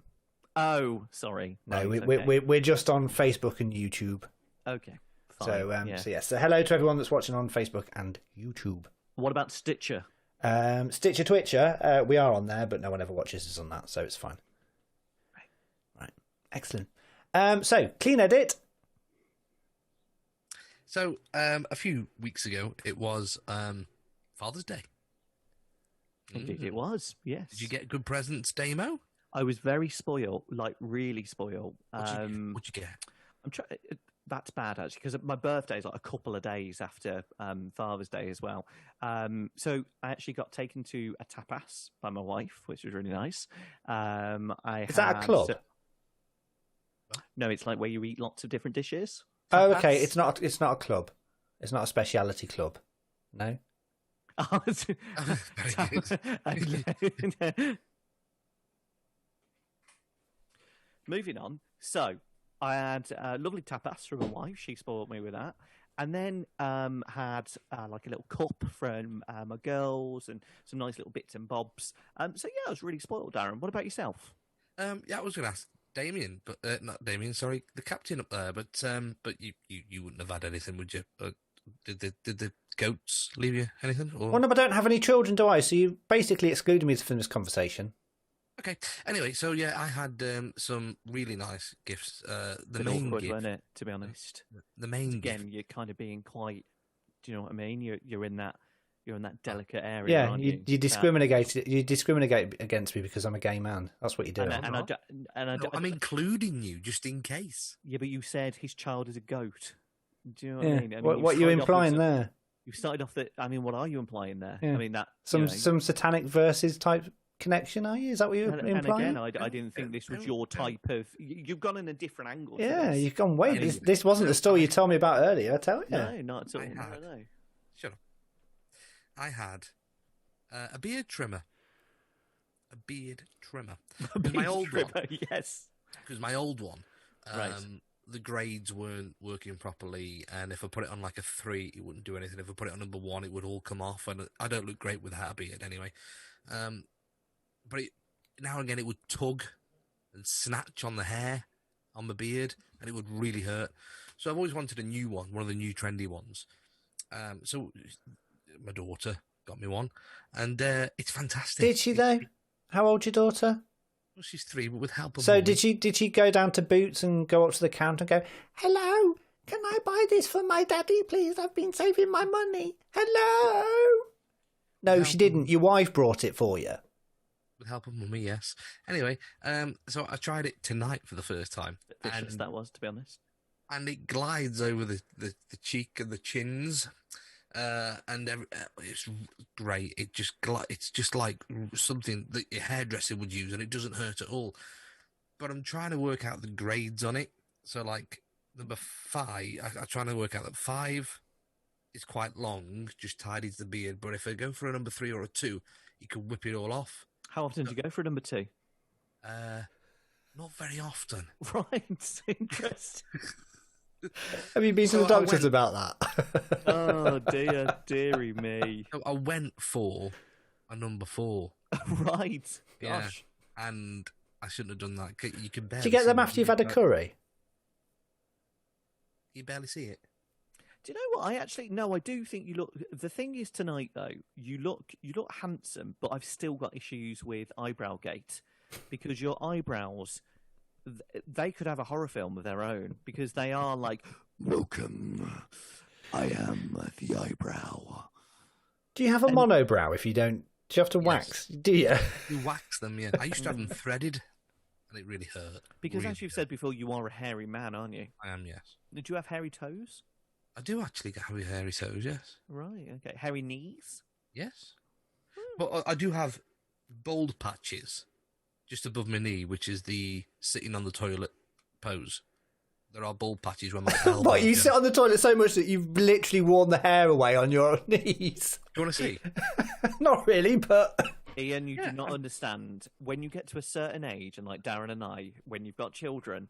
Oh, sorry. No, Right, we're just on Facebook and YouTube. Okay, fine. So yes. So hello to everyone that's watching on Facebook and YouTube. What about Stitcher? Stitcher, Twitcher, we are on there, but no one ever watches us on that, so it's fine. Right. Excellent. So clean edit. So a few weeks ago, it was Father's Day. Indeed, it was. Yes. Did you get good presents, Damo? I was very spoiled, like really spoiled. What'd you get? I'm trying. That's bad actually, because my birthday is like a couple of days after Father's Day as well. So I actually got taken to a tapas by my wife, which was really nice. Is that a club? No, it's like where you eat lots of different dishes. Oh, Tapas. okay. It's not a club. It's not a speciality club. No. Oh, Very good. Moving on. So I had lovely tapas from my wife. She spoiled me with that. And then had like a little cup from my girls and some nice little bits and bobs. So yeah, I was really spoiled, Darren. What about yourself? Yeah, I was going to ask Damien, but not Damien. Sorry, the captain up there. But you wouldn't have had anything, would you? Did the goats leave you anything? Or... Well, no, but I don't have any children, do I? So you basically excluded me from this conversation. Okay. Anyway, so yeah, I had some really nice gifts. The main awkward, gift, wasn't it? To be honest, the main again, gift. you're kind of being quite. Do you know what I mean? You're in that delicate area. Yeah, aren't you discriminate. You discriminate against me because I'm a gay man. That's what you do. I'm including you just in case. Yeah, but you said his child is a goat. Do you know what Yeah. I mean? What are you implying there? You started off that. I mean, what are you implying there? Yeah. I mean that some satanic verses type connection, are you? Is that what you're implying? And again, I didn't think this was your type of. You've gone in a different angle. Yeah, you've gone way. This wasn't the story you told me about earlier. I tell you. No, not at all. No. Shut up. I had a beard trimmer. A beard trimmer. My old one. Yes. Because my old one, Right. the grades weren't working properly, and if I put it on like a 3, it wouldn't do anything. If I put it on number 1, it would all come off, and I don't look great without a beard anyway. But now and again, it would tug and snatch on the hair, on the beard, and it would really hurt. So I've always wanted a new one of the new trendy ones. So my daughter got me one, and it's fantastic. Did she though? How old's your daughter? Well, she's 3, but with help of So mummy. did she go down to Boots and go up to the counter and go, "Hello, can I buy this for my daddy, please? I've been saving my money. Hello." No, she didn't. Your wife brought it for you. With the help of mummy, yes. Anyway, so I tried it tonight for the first time. Vicious that was, to be honest. And it glides over the cheek and the chins. It's great. It's just like something that your hairdresser would use, and it doesn't hurt at all. But I'm trying to work out the grades on it. So, like, number 5, I'm trying to work out that 5 is quite long, just tidies the beard. But if I go for a number 3 or a 2, you can whip it all off. How often do you go for a number 2? Not very often. Right, interesting. Have you been to the So I doctors went- about that? Oh dear, dearie me. So I went for a number 4. Right, Yeah. gosh. And I shouldn't have done that. You can barely Do you get see them it. after you've had a curry? You barely see it. Do you know what? I do think you look. The thing is, tonight though, you look handsome, but I've still got issues with eyebrow gate because your eyebrows, they could have a horror film of their own because they are like, welcome, I am the eyebrow. Do you have a monobrow if you don't? Do you have to wax? Do you? You wax them, yeah. I used to have them threaded, and it really hurt. Because Really as you've said before, you are a hairy man, aren't you? I am, yes. Did you have hairy toes? I do actually get hairy toes, yes. Right. Okay. Hairy knees. Yes. But I do have bald patches just above my knee, which is the sitting on the toilet pose. There are bald patches where my elbow. What, you sit on the toilet so much that you've literally worn the hair away on your knees? Do you want to see? Not really, but Ian, you do not understand. When you get to a certain age, and like Darren and I, when you've got children,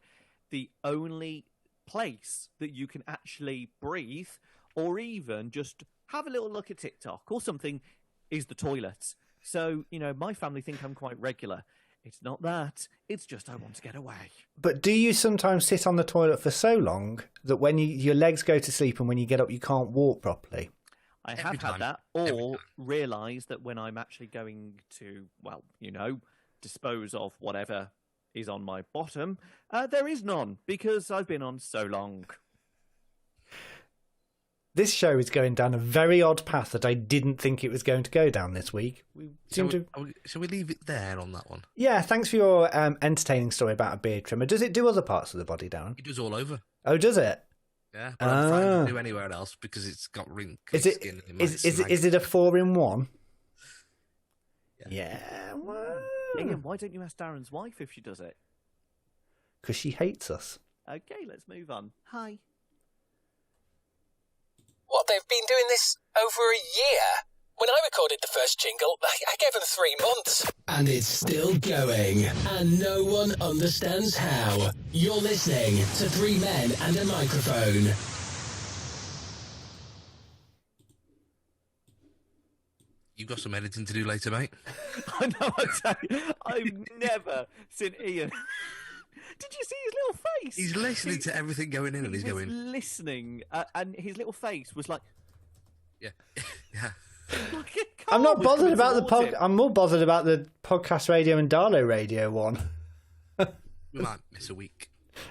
the only place that you can actually breathe or even just have a little look at TikTok or something is the toilet. So, my family think I'm quite regular. It's not that. It's just I want to get away. But do you sometimes sit on the toilet for so long that when your legs go to sleep and when you get up you can't walk properly? I Every have had time. that, Every or time. realise that when I'm actually going to, dispose of whatever is on my bottom, there is none because I've been on so long. This show is going down a very odd path that I didn't think it was going to go down this week. We seem to... Shall we leave it there on that one? Yeah, thanks for your entertaining story about a beard trimmer. Does it do other parts of the body, Darren? It does all over. Oh, does it? Yeah, but I'm trying Ah. to do anywhere else because it's got wrinkly Is it skin. and it might is it snag. is it a 4-in-1? Yeah. Yeah, Ian, why don't you ask Darren's wife if she does it? because she hates us. Okay, let's move on. Hi. What, they've been doing this over a year? When I recorded the first jingle, I gave them 3 months. And it's still going. And no one understands how. You're listening to 3 Men and a Microphone. You've got some editing to do later, mate. I know, I tell you, I've never seen Ian. Did you see his little face? He's listening to everything going in and he's He was going, listening, and his little face was like, yeah, yeah. like a car I'm not was bothered coming about the towards him. I'm more bothered about the podcast radio and Darlow radio one. We might miss a week.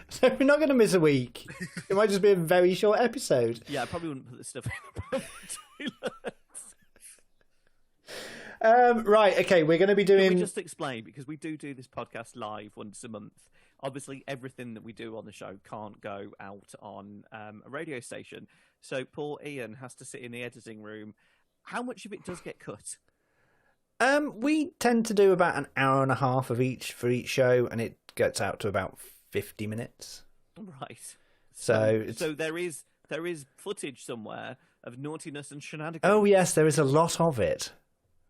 So we're not going to miss a week. It might just be a very short episode. Yeah, I probably wouldn't put this stuff in the toilet. Right, okay, we're going to be Can doing... we just explain, because we do this podcast live once a month. Obviously, everything that we do on the show can't go out on a radio station. So poor Ian has to sit in the editing room. How much of it does get cut? We tend to do about an hour and a half of each for each show, and it gets out to about 50 minutes. Right. So it's... So there is footage somewhere of naughtiness and shenanigans. Oh, yes, there is a lot of it.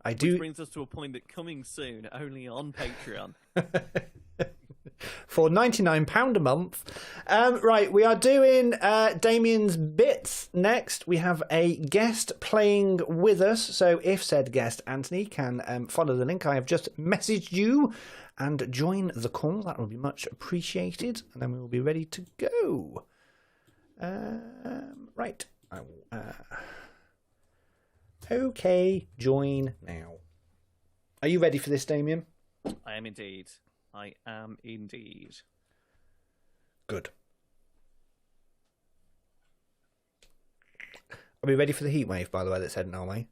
I Which do... brings us to a point that coming soon, only on Patreon. For £99 a month. Right, we are doing Damien's Bits next. We have a guest playing with us, so if said guest, Anthony, can follow the link I have just messaged you and join the call, that will be much appreciated, and then we will be ready to go. Right. I will, okay, join now. Are you ready for this, Damien? I am indeed. I am indeed. Good. Are we ready for the heat wave, by the way, that's heading our way?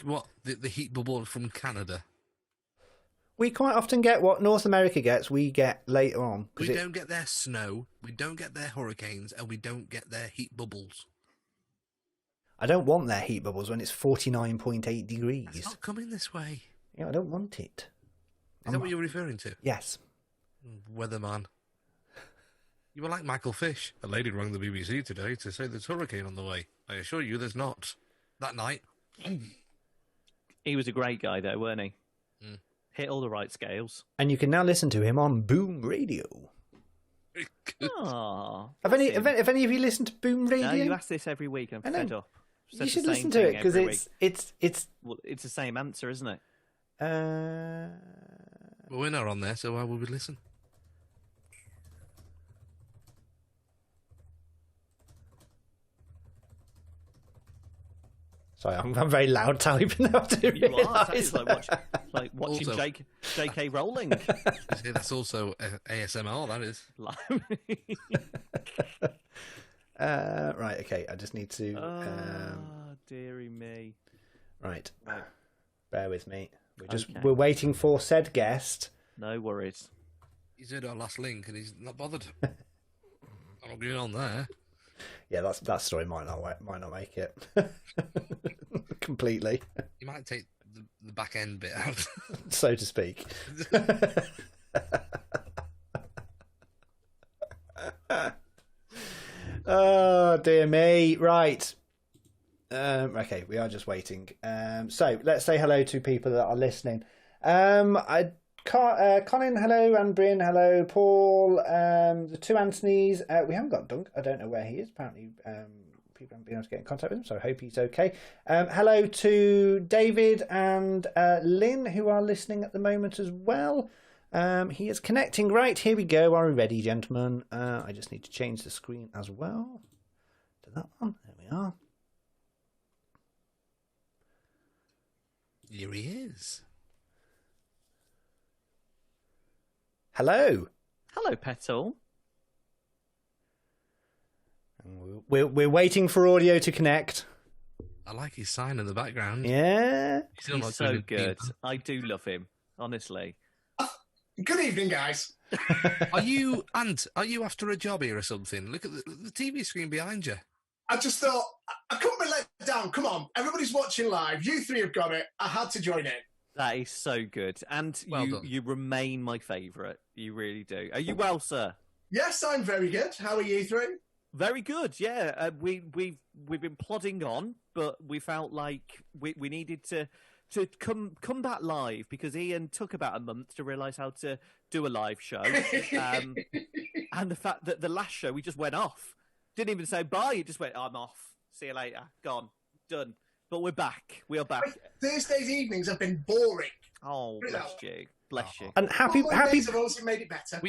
What? The heat bubble from Canada? we quite often get what North America gets, we get later on. We don't get their snow, we don't get their hurricanes, and we don't get their heat bubbles. I don't want their heat bubbles when it's 49.8 degrees. It's not coming this way. Yeah, I don't want it. Is that what you're referring to? Yes. Weatherman. You were like Michael Fish. A lady rang the BBC today to say there's a hurricane on the way. I assure you there's not. That night. He was a great guy, though, weren't he? Hit all the right scales. And you can now listen to him on Boom Radio. Oh, Have any of you listened to Boom Radio? no, you ask this every week. I'm I know. fed up. You should listen to it because it's. Well, it's the same answer, isn't it? Well, we're not on there, so why would we listen? Sorry, I'm very loud typing now. You are. It's like watching Also- J.K. Rowling. You see, that's also ASMR, that is. Right, okay. I just need to. Oh, dearie me. Right. Right. Bear with me. Okay. We're waiting for said guest. No worries. He's heard our last link and he's not bothered. I'm not going on there. Yeah, that story might not make it completely, You might take the back end bit out. so to speak. Oh dear me! Right. Okay, we are just waiting. So let's say hello to people that are listening. Colin, hello, and Brian, hello, Paul, the two Anthonys. We haven't got Dunk. I don't know where he is. Apparently, people haven't been able to get in contact with him, so I hope he's okay. Hello to David and Lynn, who are listening at the moment as well. He is connecting. Right, here we go. Are we ready, gentlemen? I just need to change the screen as well to that one. There we are. Here he is. Hello. Hello, Petal. We're waiting for audio to connect. I like his sign in the background. Yeah. Still He's not so doing good. it. I do love him, honestly. Good evening, guys. Are you after a job here or something? Look at the TV screen behind you. I just thought I couldn't be let down. Come on, everybody's watching live. You three have got it. I had to join in. That is so good. And Well done. you remain my favourite. You really do. Are you well, sir? Yes, I'm very good. How are you three? Very good, yeah. We've been plodding on, but we felt like we needed to come back live because Ian took about a month to realise how to do a live show. And the fact that the last show we just went off. Didn't even say bye, it just went, I'm off. See you later. Gone. Done. But we're back. We are back. Thursdays evenings have been boring. Oh, bless you. Bless you. And happy Mondays have also made it better.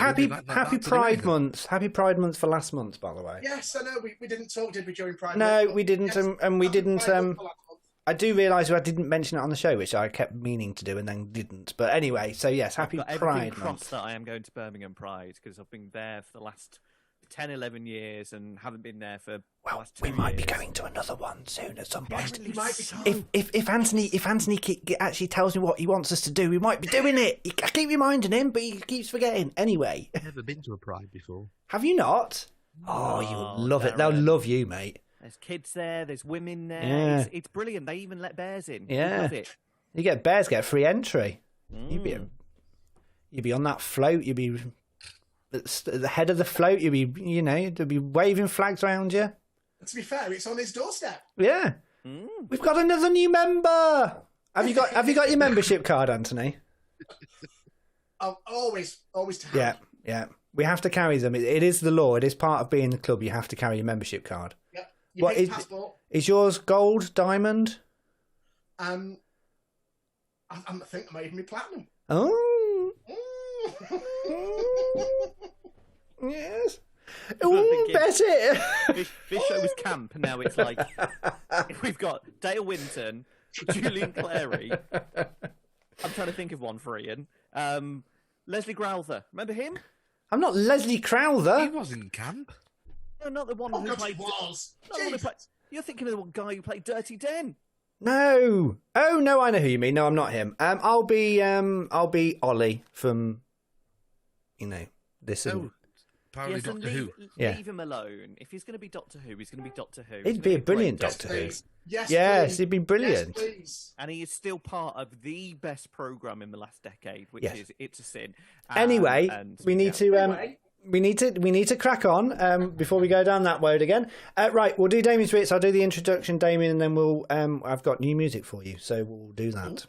happy Pride Month. Happy Pride Month for last month, by the way. Yes, I know. We didn't talk, did we, during Pride No, Month? we didn't, Yes, and we happy didn't. Pride Month for last month. I do realise I didn't mention it on the show, which I kept meaning to do and then didn't. But anyway, so yes, happy I've got everything Pride crossed Month. that I am going to Birmingham Pride because I've been there for the last 10, 11 years and haven't been there for the Well, last 2 we years. might be going to another one soon at some point. You might be If Anthony actually tells me what he wants us to do, we might be doing it. I keep reminding him, but he keeps forgetting. Anyway, Never been to a Pride before. have you not? Oh, you'll love it. They'll Darren. love you, mate. There's kids there, there's women there. Yeah. It's brilliant. They even let bears in. Yeah. We love it. You get bears get free entry. You'd be on that float. You'd be at the head of the float. You'd be, there'd be waving flags around you. To be fair, it's on his doorstep. Yeah, we've got another new member. Have you got your membership card, Anthony? Always to have. Yeah. We have to carry them. It is the law. It is part of being the club. You have to carry your membership card. Yep. Your What big is- passport. Is yours gold, diamond? I think I might even be platinum. Oh, yes. Oh, thinking- bet it. This show was camp, and now it's like we've got Dale Winton, Julian Clary. I'm trying to think of one for Ian. Leslie Grouther. Remember him? I'm not Leslie He Crowther. was in camp. No, not the one Oh, who God, played. he was. Not the one who Jeez. played. You're thinking of the guy who played Dirty Den. No. Oh no, I know who you mean. No, I'm not him. I'll be Ollie from, this. Oh, apparently Yes, and Doctor Who. Yeah. leave him alone. If he's going to be Doctor Who, he's going to be Doctor Who. He'd be a brilliant Yes, Doctor Who. please. Yes, Yes, please. he'd be brilliant. Yes, please. And he is still part of the best program in the last decade, which Yes. is It's a Sin. Anyway, And- we need to we need to crack on before we go down that road again. Right, we'll do Damien's bits. I'll do the introduction, Damien, and then we'll I've got new music for you, so we'll do that.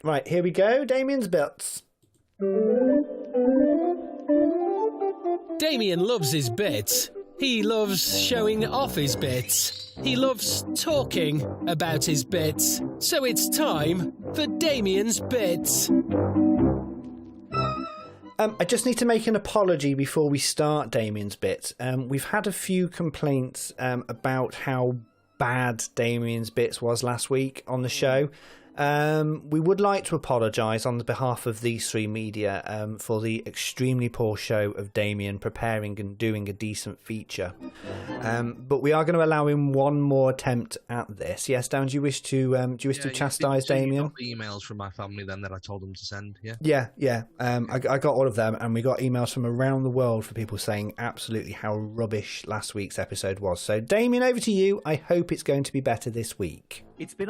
Right, here we go. Damien's bits. Damien loves his bits. He loves showing off his bits. He loves talking about his bits. So it's time for Damien's bits. I just need to make an apology before we start Damien's bits. We've had a few complaints about how bad Damien's bits was last week on the show. We would like to apologise on the behalf of these three media for the extremely poor show of Damien preparing and doing a decent feature. But we are going to allow him one more attempt at this. Yes, Dan, do you wish to chastise So you Damien? got the emails from my family then that I told them to send, yeah? Yeah. I got all of them, and we got emails from around the world for people saying absolutely how rubbish last week's episode was. So, Damien, over to you. I hope it's going to be better this week. It's been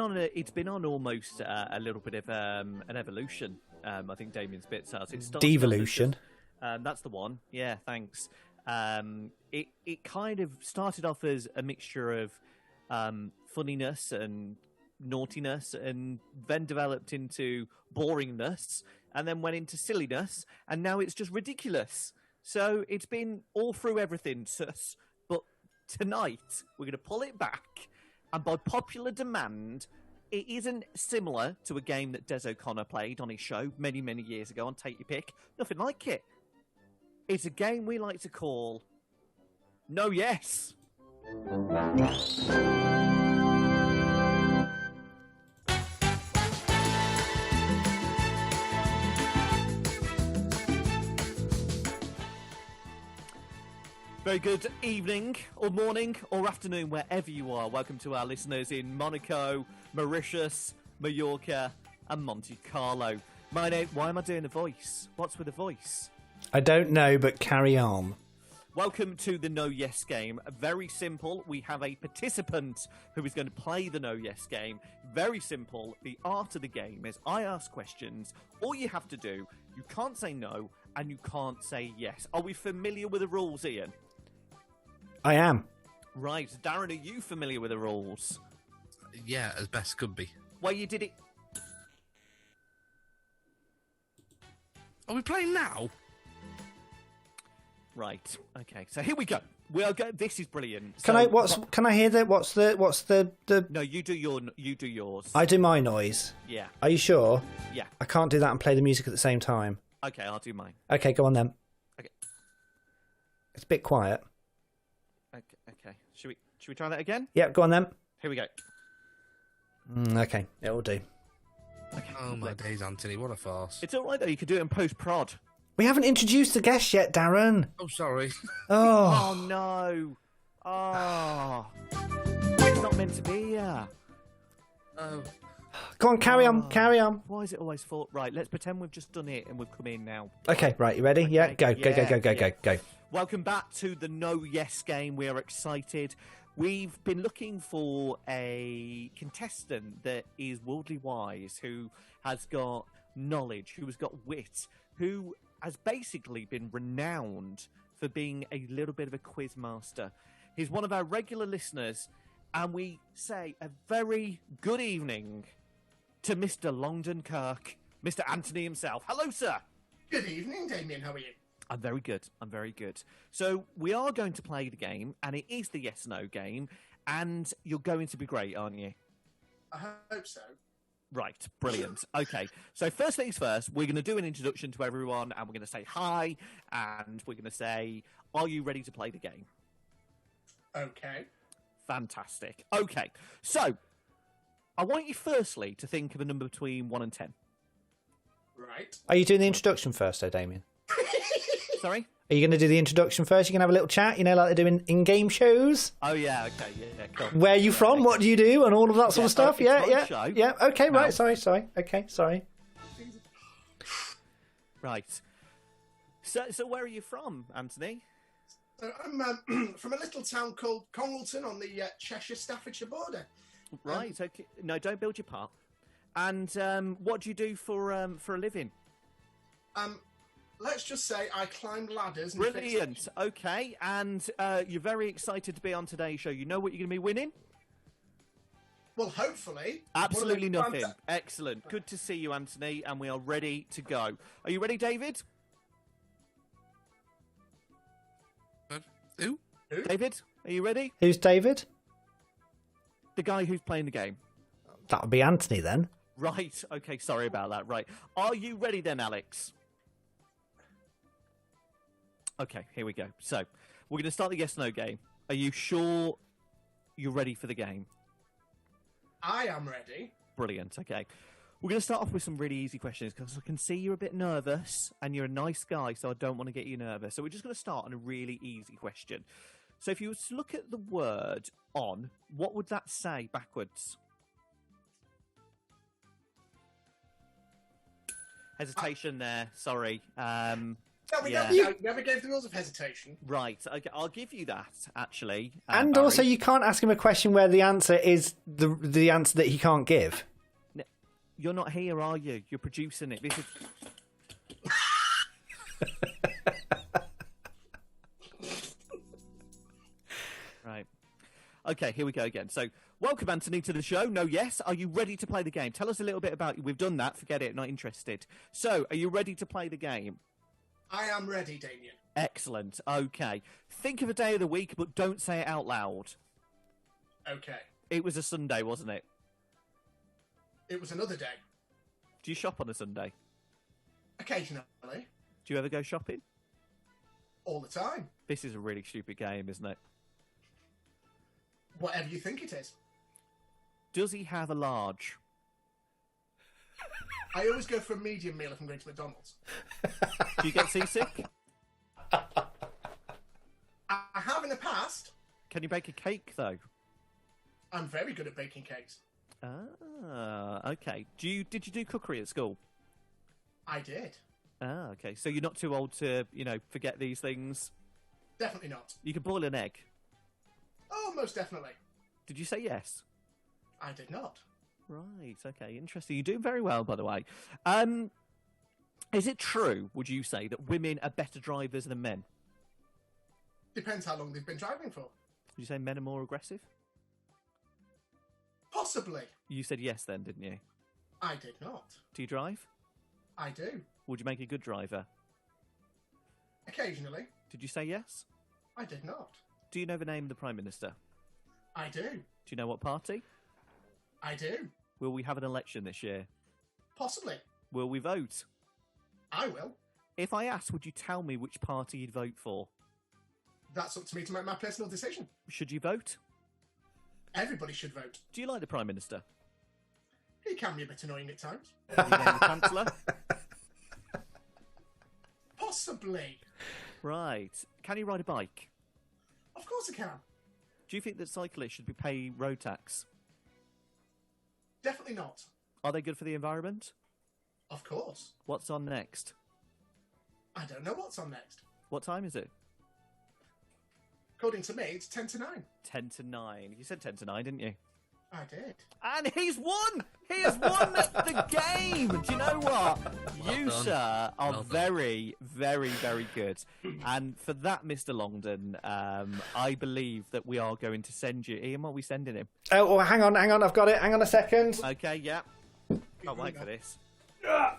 on almost a little bit of an evolution. I think Damien's bits has. It started off as Devolution. just- that's the one. Yeah, thanks. It kind of started off as a mixture of funniness and naughtiness, and then developed into boringness, and then went into silliness, and now it's just ridiculous. So it's been all through everything, sus. But tonight we're going to pull it back, and by popular demand, it isn't similar to a game that Des O'Connor played on his show many, many years ago on Take Your Pick. Nothing like it. It's a game we like to call No Yes. Very good evening, or morning, or afternoon, wherever you are. Welcome to our listeners in Monaco, Mauritius, Mallorca, and Monte Carlo. My name. Why am I doing a voice? What's with a voice? I don't know, but carry on. Welcome to the No Yes game. Very simple. We have a participant who is going to play the No Yes game. Very simple. The art of the game is I ask questions. All you have to do, you can't say no, and you can't say yes. Are we familiar with the rules, Ian? I am. Right. Darren, are you familiar with the rules? Yeah, as best could be. Well, you did it. Are we playing now? Right. Okay. So here we go. We'll go. This is brilliant. Can I hear that? What's the? No, you do yours. I do my noise. Yeah. Are you sure? Yeah. I can't do that and play the music at the same time. Okay, I'll do mine. Okay, go on then. Okay. It's a bit quiet. Okay. Should we try that again? Yeah, go on then. Here we go. Okay, it'll do. Okay. Oh my days, Anthony, what a farce. It's all right though. You can do it in post prod. We haven't introduced the guest yet, Darren. Oh, sorry. Oh, Oh no. Oh. It's not meant to be here. Oh. go on, carry on. Why is it always thought? Right. Let's pretend we've just done it and we've come in now. Okay, right, you ready? Yeah, Okay, go. Welcome back to the No Yes game. We are excited. We've been looking for a contestant that is worldly wise, who has got knowledge, who has got wit, who has basically been renowned for being a little bit of a quiz master. He's one of our regular listeners, and we say a very good evening to Mr. Longden Kirk, Mr. Anthony himself. Hello, sir. Good evening, Damien. How are you? I'm very good. So we are going to play the game, and it is the yes/no game, and you're going to be great, aren't you? I hope so. Right, brilliant. Okay, so first things first, we're going to do an introduction to everyone, and we're going to say hi, and we're going to say, are you ready to play the game? Okay. Fantastic. Okay, so I want you firstly to think of a number between 1 and 10. Right. Are you doing the introduction first, though, Damien? Sorry? Are you going to do the introduction first? You can have a little chat, like they do in game shows. Oh, yeah, okay, yeah, cool. Where are you from? What do you do? And all of that sort of stuff. it's my Yeah. show. Yeah. Okay. Now. Right. Sorry. Okay. Sorry. Right. So where are you from, Anthony? I'm from a little town called Congleton on the Cheshire-Staffordshire border. Right, okay. No, don't build your part. And what do you do for a living? Let's just say I climb ladders. And Brilliant. Okay, and you're very excited to be on today's show. You know what you're going to be winning? Well, hopefully. Absolutely one of the nothing. Excellent. Good to see you, Anthony, and we are ready to go. Are you ready, David? Who? David, are you ready? Who's David? The guy who's playing the game. That would be Anthony then. Right, okay, sorry about that. Right. Are you ready then, Alex? Okay, here we go. So, we're going to start the yes-no game. Are you sure you're ready for the game? I am ready. Brilliant, okay. We're going to start off with some really easy questions because I can see you're a bit nervous and you're a nice guy, so I don't want to get you nervous. So we're just going to start on a really easy question. So if you were to look at the word on, what would that say backwards? Hesitation there, sorry. No, we Yeah. never gave the rules of hesitation. Right, okay, I'll give you that, actually. And Barry. also, you can't ask him a question where the answer is the answer that he can't give. You're not here, are you? You're producing it. This is... Right. Okay, here we go again. So, welcome, Anthony, to the show. No, yes. Are you ready to play the game? Tell us a little bit about you. We've done that. Forget it. Not interested. So, are you ready to play the game? I am ready, Damien. Excellent. Okay. Think of a day of the week, but don't say it out loud. Okay. It was a Sunday, wasn't it? It was another day. Do you shop on a Sunday? Occasionally. Do you ever go shopping? All the time. This is a really stupid game, isn't it? Whatever you think it is. Does he have a large? I always go for a medium meal if I'm going to McDonald's. Do you get seasick? I have in the past. Can you bake a cake, though? I'm very good at baking cakes. Ah, okay. Did you do cookery at school? I did. Ah, okay. So you're not too old to, forget these things? Definitely not. You can boil an egg. Oh, most definitely. Did you say yes? I did not. Right, okay. Interesting. You're doing very well, by the way. Is it true, would you say, that women are better drivers than men? Depends how long they've been driving for. Did you say men are more aggressive? Possibly. You said yes then, didn't you? I did not. Do you drive? I do. Would you make a good driver? Occasionally. Did you say yes? I did not. Do you know the name of the Prime Minister? I do. Do you know what party? I do. Will we have an election this year? Possibly. Will we vote? I will. If I asked, would you tell me which party you'd vote for? That's up to me to make my personal decision. Should you vote? Everybody should vote. Do you like the Prime Minister? He can be a bit annoying at times. Can you name the Chancellor? Possibly. Right. Can you ride a bike? Of course I can. Do you think that cyclists should be paying road tax? Definitely not. Are they good for the environment? Of course. What's on next? I don't know what's on next. What time is it? According to me, it's 10 to 9. 10 to 9. You said 10 to 9, didn't you? I did. And he's won! He has won the game! Do you know what? You, done. sir, are Well done. very, very, very good. And for that, Mr. Longdon, I believe that we are going to send you... Ian, what are we sending him? Oh, hang on. I've got it. Hang on a second. Okay, yeah. Can't wait for this. Are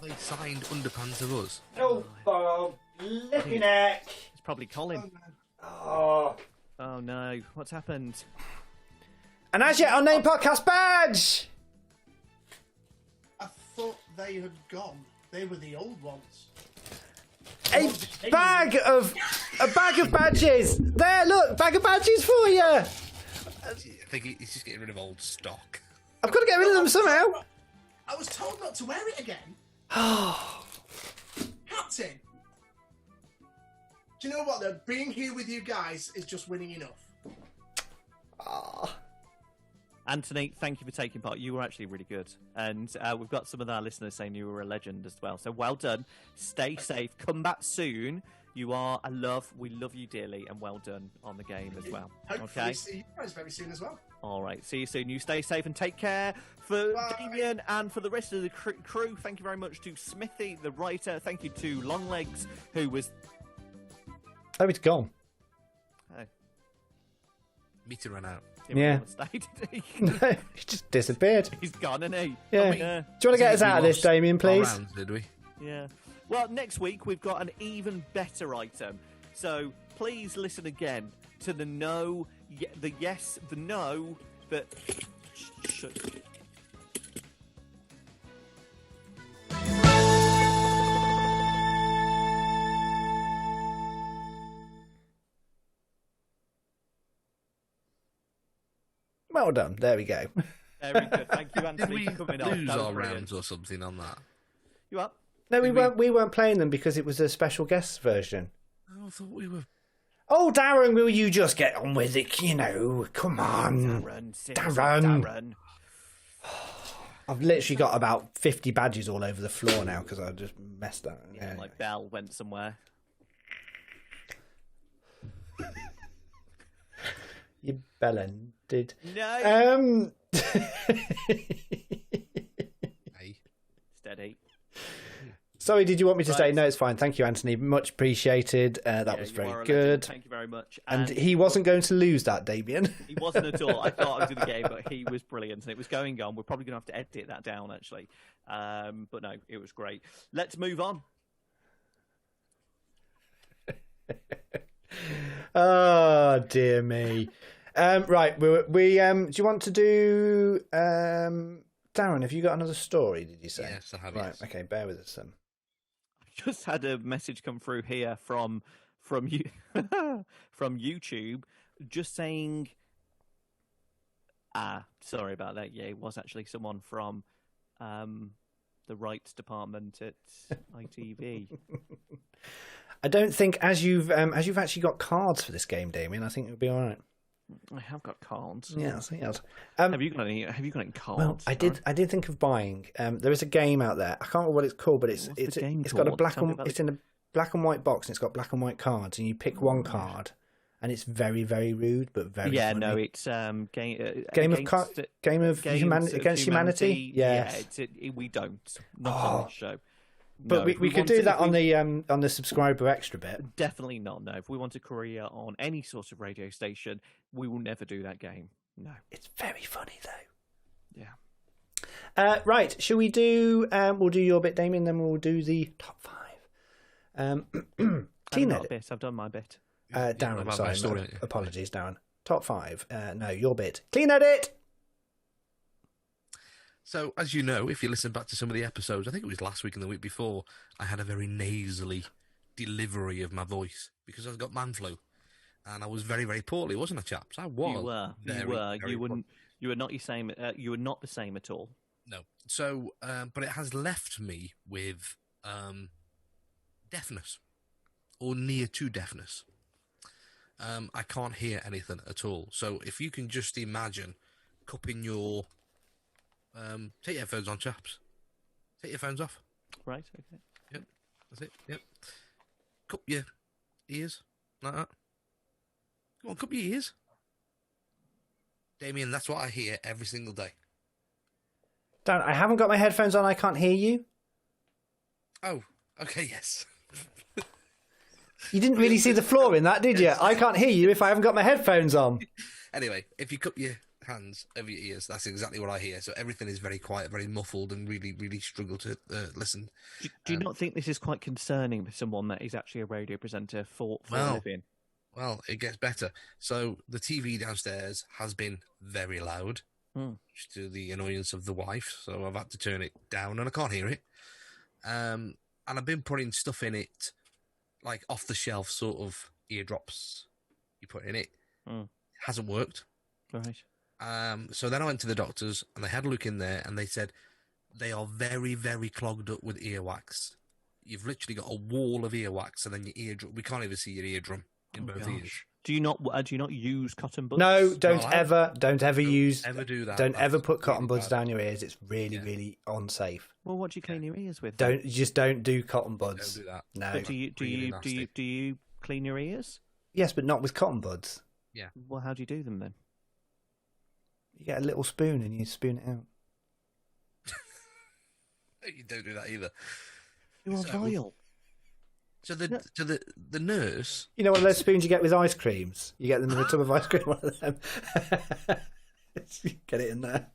they signed underpants of us? Oh, Bob. Lippy neck. It's probably Colin. Oh. Oh, no. What's happened? And as yet, unnamed podcast badge. I thought they had gone. They were the old ones. A bag of badges. There, look, bag of badges for you. I think he's just getting rid of old stock. I've got to get rid of them somehow. I was told not to wear it again. Captain, Do you know what, though? Being here with you guys is just winning enough. Anthony, thank you for taking part. You were actually really good. And we've got some of our listeners saying you were a legend as well. So well done. Stay safe. Come back soon. You are a love. We love you dearly. And well done on the game as well. Hopefully see you guys very soon as well. All right. See you soon. You stay safe and take care. For Bye. Damien and for the rest of the crew, thank you very much to Smithy, the writer. Thank you to Longlegs, who was... Oh, it's gone. Oh, Meter ran out. didn't Yeah. want to stay, did he? He just disappeared. He's gone, isn't he? Yeah. Yeah. Do you want to get us out of this, Damien, please? Rounds, did we? Yeah. Well, next week we've got an even better item. So please listen again to the no, the yes, the no, but. Well done. There we go. Very good. Thank you, Did Anthony, we for coming on. lose That was our brilliant. rounds or something on that? You up? No, we Did we- weren't. We weren't playing them because it was a special guest version. Oh, I thought we were. Oh, Darren, will you just get on with it? You know, come on. Darren, seriously, Darren. Darren. I've literally got about 50 badges all over the floor now because I just messed up. Yeah, like Belle went somewhere. You bellended. No. Hey. Steady. Sorry, did you want me to say? Right. No, it's fine. Thank you, Anthony. Much appreciated. That Yeah, was you are very a legend. good. Thank you very much. And he wasn't going to lose that, Damien. He wasn't at all. I thought I was in the game, but he was brilliant, and it was going on. We're probably going to have to edit that down, actually. But no, it was great. Let's move on. Oh dear me. Right, we do you want to do Darren? Have you got another story? Did you say? Yes, I have. Right. Yes. Okay. Bear with us then. Just had a message come through here from you from YouTube, just saying. Sorry about that. Yeah, it was actually someone from the rights department at ITV. I don't think as you've actually got cards for this game, Damien. I think it'll be all right. I have got cards. Yeah, I think yes. Have you got any? Have you got any cards? Well, I did think of buying. There is a game out there. I can't remember what it's called, but it's What's the game it's got a called? black Tell me and about it's in a black and white box, and it's got black and white cards, and you pick one card, and it's very very rude, but very Yeah, funny. no, it's game against humanity. Yeah, we don't. Not on this show. but No, we if could wanted- do if that on we- the subscriber extra bit. Definitely not. No, if we want a career on any sort of radio station, we will never do that game. No. It's very funny though. Yeah. Right, shall we do? We'll do your bit, Damien, then we'll do the top five. Clean I've got a edit. bit. I've done my bit. Darren, about my sorry, story, no, aren't you? apologies, Darren. Top five. No, your bit. Clean edit. So, as you know, if you listen back to some of the episodes, I think it was last week and the week before, I had a very nasally delivery of my voice because I've got man flu, and I was very, very poorly, wasn't I, chaps? I was. You were. very You wouldn't. poorly. You were not the same. You were not the same at all. No. So, but it has left me with deafness, or near to deafness. I can't hear anything at all. So, if you can just imagine cupping your take your headphones on, chaps. Take your phones off. Right. Okay. Yep, that's it. Yep. Cup your ears like that. Come on, cup your ears. Damien, that's what I hear every single day. Darren, I haven't got my headphones on. I can't hear you. Oh, okay, yes. You didn't really see the flaw in that, did you? I can't hear you if I haven't got my headphones on. Anyway, if you cup your hands over your ears, that's exactly what I hear. So everything is very quiet, very muffled, and really, really struggle to listen. Do you not think this is quite concerning for someone that is actually a radio presenter for a Well, living? Well, it gets better. So the TV downstairs has been very loud, to the annoyance of the wife. So I've had to turn it down, and I can't hear it. And I've been putting stuff in it, like off the shelf sort of eardrops. You put in it. It hasn't worked. Right. So then I went to the doctors, and they had a look in there, and they said they are very, very clogged up with earwax. you've literally got a wall of earwax, and then your eardrum. We can't even see your eardrum in both ears. Do you not use cotton buds? No, don't No, ever Don't use. ever do that. Don't ever That's put cotton really buds bad. down your ears. It's really, really unsafe. Well, what do you clean your ears with? Just don't do cotton buds. Don't do that. No. But do you clean your ears? Yes, but not with cotton buds. Well, how do you do them then? You get a little spoon and you spoon it out. You don't do that either. You are So- vile. So the nurse. You know one of those spoons you get with ice creams? You get them in a tub of ice cream, one of them. Get it in there.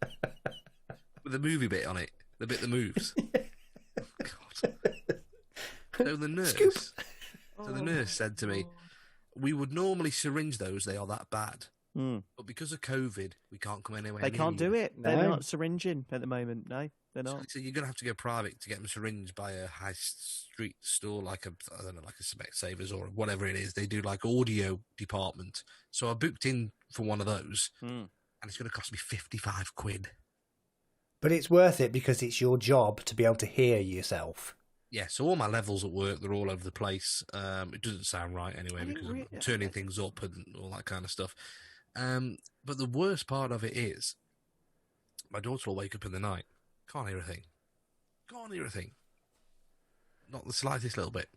With the movie bit on it, the bit that moves. God. So the nurse, so the nurse said to me, "We would normally syringe those; they are that bad. But because of COVID, we can't come anywhere. They can't do it. They're No. not syringing at the moment. No, they're not. So you're gonna have to go private to get them syringed by a high street store, like a Specsavers or whatever it is. They do like audio department. So I booked in for one of those, and it's gonna cost me £55. But it's worth it because it's your job to be able to hear yourself. Yeah, so all my levels at work, they're all over the place. It doesn't sound right anyway because I'm turning things up and all that kind of stuff. But the worst part of it is my daughter will wake up in the night. Can't hear a thing. Can't hear a thing. Not the slightest little bit.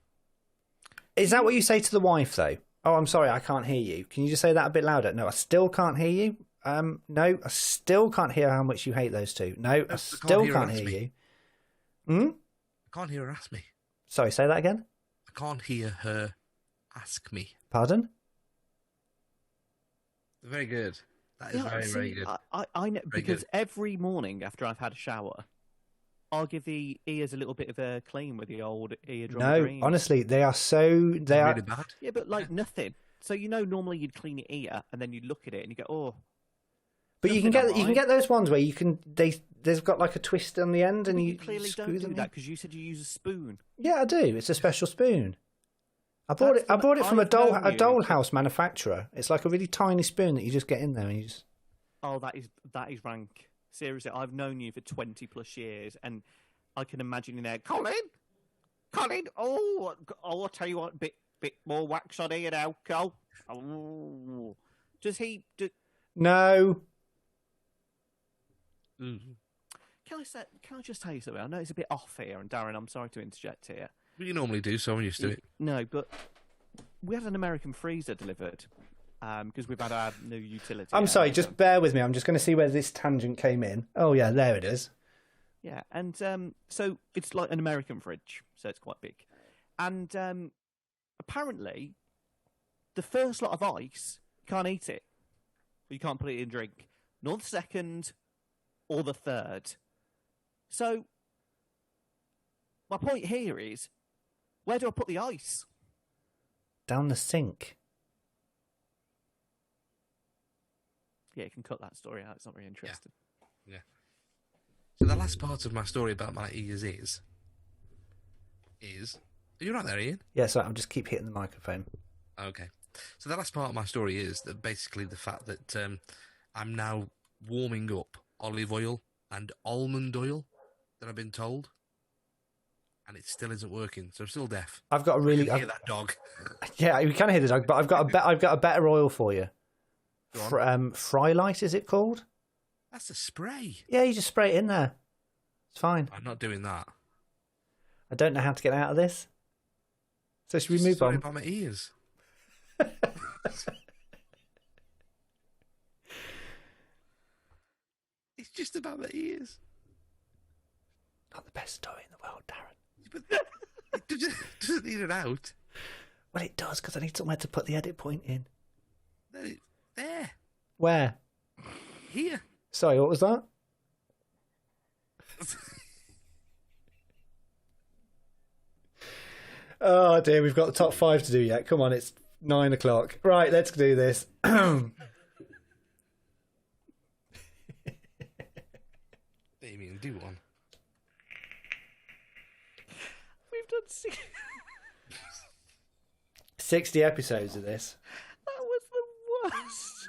Is that what you say to the wife, though? Oh, I'm sorry, I can't hear you. Can you just say that a bit louder? No, I still can't hear you. No, I still can't hear how much you hate those two. No, I still hear her can't ask hear me. you. I can't hear her ask me. Sorry, say that again. I can't hear her ask me. Pardon? Very good. That is very, very good. I know Very because good. every morning after I've had a shower, I'll give the ears a little bit of a clean with the old eardrum. No, green. honestly, they are so. They are. Really bad. Yeah, but like nothing. So normally you'd clean your ear and then you'd look at it and you go, oh. But you can nothing get you can alright. get those ones where you can they've got like a twist on the end and But you you clearly screw don't do them that in. because you said you use a spoon. Yeah, I do. It's a special spoon. I bought That's it. I bought it from a I've known you. dollhouse manufacturer. It's like a really tiny spoon that you just get in there and you just. Oh, that is rank. Seriously, I've known you for 20 plus years, and I can imagine you there, Colin. Oh, I'll tell you what, bit more wax on here now, Cole. Oh, does he? No. Mm. Can I just tell you something? I know it's a bit off here, and Darren, I'm sorry to interject here. Well, you normally do, so I'm used to it. No, but we had an American freezer delivered because we've had our new utility. I'm out. sorry. Just bear with me. I'm just going to see where this tangent came in. Oh yeah, there it is. Yeah, and so it's like an American fridge, so it's quite big. And apparently, the first lot of ice, you can't eat it. You can't put it in drink. Nor the second or the third. So, my point here is, where do I put the ice? Down the sink. Yeah, you can cut that story out. It's not very interesting. Yeah. So the last part of my story about my ears is. Are you right there, Ian? Yeah, so I'll just keep hitting the microphone. Okay. So the last part of my story is that basically the fact that I'm now warming up olive oil and almond oil that I've been told, and it still isn't working. So I'm still deaf. I've got a really. I can hear that dog. Yeah, you can hear the dog, but I've got a better oil for you. Go on. Frylight, is it called? That's a spray. Yeah, you just spray it in there. It's fine. I'm not doing that. I don't know how to get out of this. So should we Just move sorry on? about my ears. It's just about my ears. Not the best story in the world, Darren. But it doesn't need an out. Well, it does, because I need somewhere to put the edit point in. There. Where? Here. Sorry, what was that? Oh dear, we've got the top 5 to do yet. Come on, it's 9 o'clock. Right, let's do this. Damien, do one. We've done 6. 60 episodes of this. That was the worst.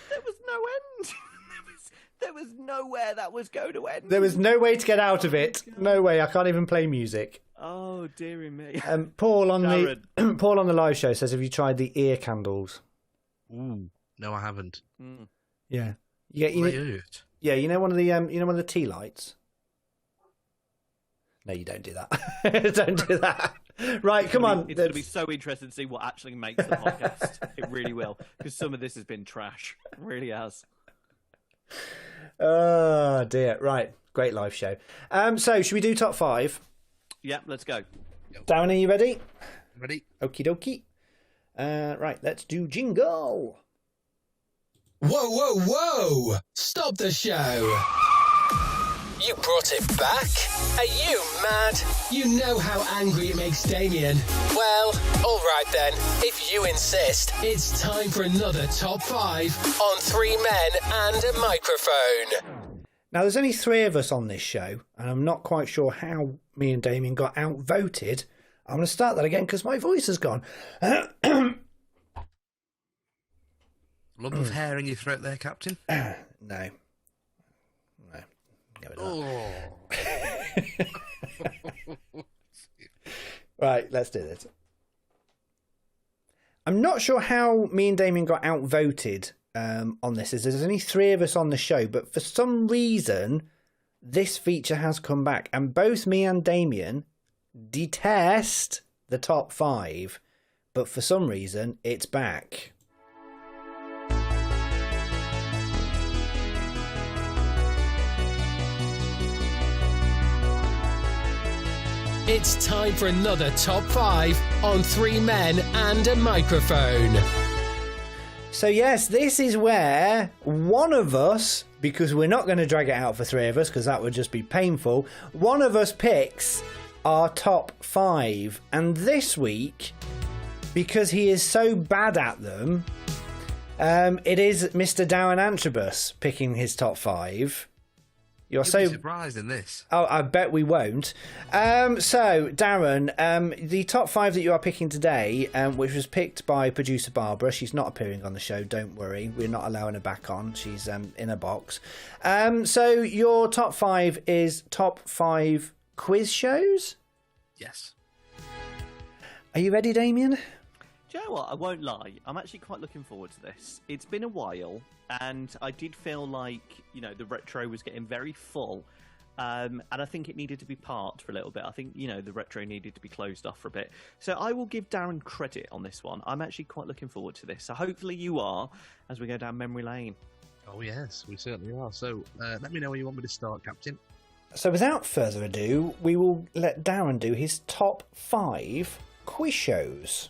There was no end. There was There was nowhere that was going to end. There was no way to get out of it. No way. I can't even play music. Oh, dearie me. Paul on Darren. the Paul on the live show says, "Have you tried the ear candles?" Ooh, no, I haven't. Yeah. Yeah. They hurt. Yeah. You know one of the tea lights. No, you don't do that. Don't do that. Right, come on. It's going to be so interesting to see what actually makes the podcast. It really will, because some of this has been trash. It really has. Oh dear. Right, great live show. So should we do top 5? Yeah, let's go. Darren, are you ready? Ready? Okie dokie. Right, let's do jingle. Whoa, whoa, whoa! Stop the show! You brought it back? Are you mad? You know how angry it makes Damien. Well, alright then. If you insist, it's time for another top 5 on 3 men and a microphone. Now, there's only 3 of us on this show, and I'm not quite sure how me and Damien got outvoted. I'm going to start that again because my voice has gone. Lump of hair in your throat there, Captain? No. Right, let's do this. I'm not sure how me and Damien got outvoted on this. There's only 3 of us on the show, but for some reason, this feature has come back, and both me and Damien detest the top 5, but for some reason, it's back. It's time for another top 5 on 3 men and a microphone. So yes, this is where one of us, because we're not going to drag it out for 3 of us, because that would just be painful, one of us picks our top 5. And this week, because he is so bad at them, it is Mr. Darren Antrobus picking his top 5. You're You'll so be surprised in this. Oh, I bet we won't. So, Darren, the top 5 that you are picking today, which was picked by producer Barbara, she's not appearing on the show, don't worry. We're not allowing her back on. She's in a box. So, your top 5 is top 5 quiz shows? Yes. Are you ready, Damien? Do you know what? I won't lie. I'm actually quite looking forward to this. It's been a while, and I did feel like, the retro was getting very full. And I think it needed to be parked for a little bit. I think, the retro needed to be closed off for a bit. So I will give Darren credit on this one. I'm actually quite looking forward to this. So hopefully you are, as we go down memory lane. Oh, yes, we certainly are. So let me know where you want me to start, Captain. So, without further ado, we will let Darren do his top 5 quiz shows.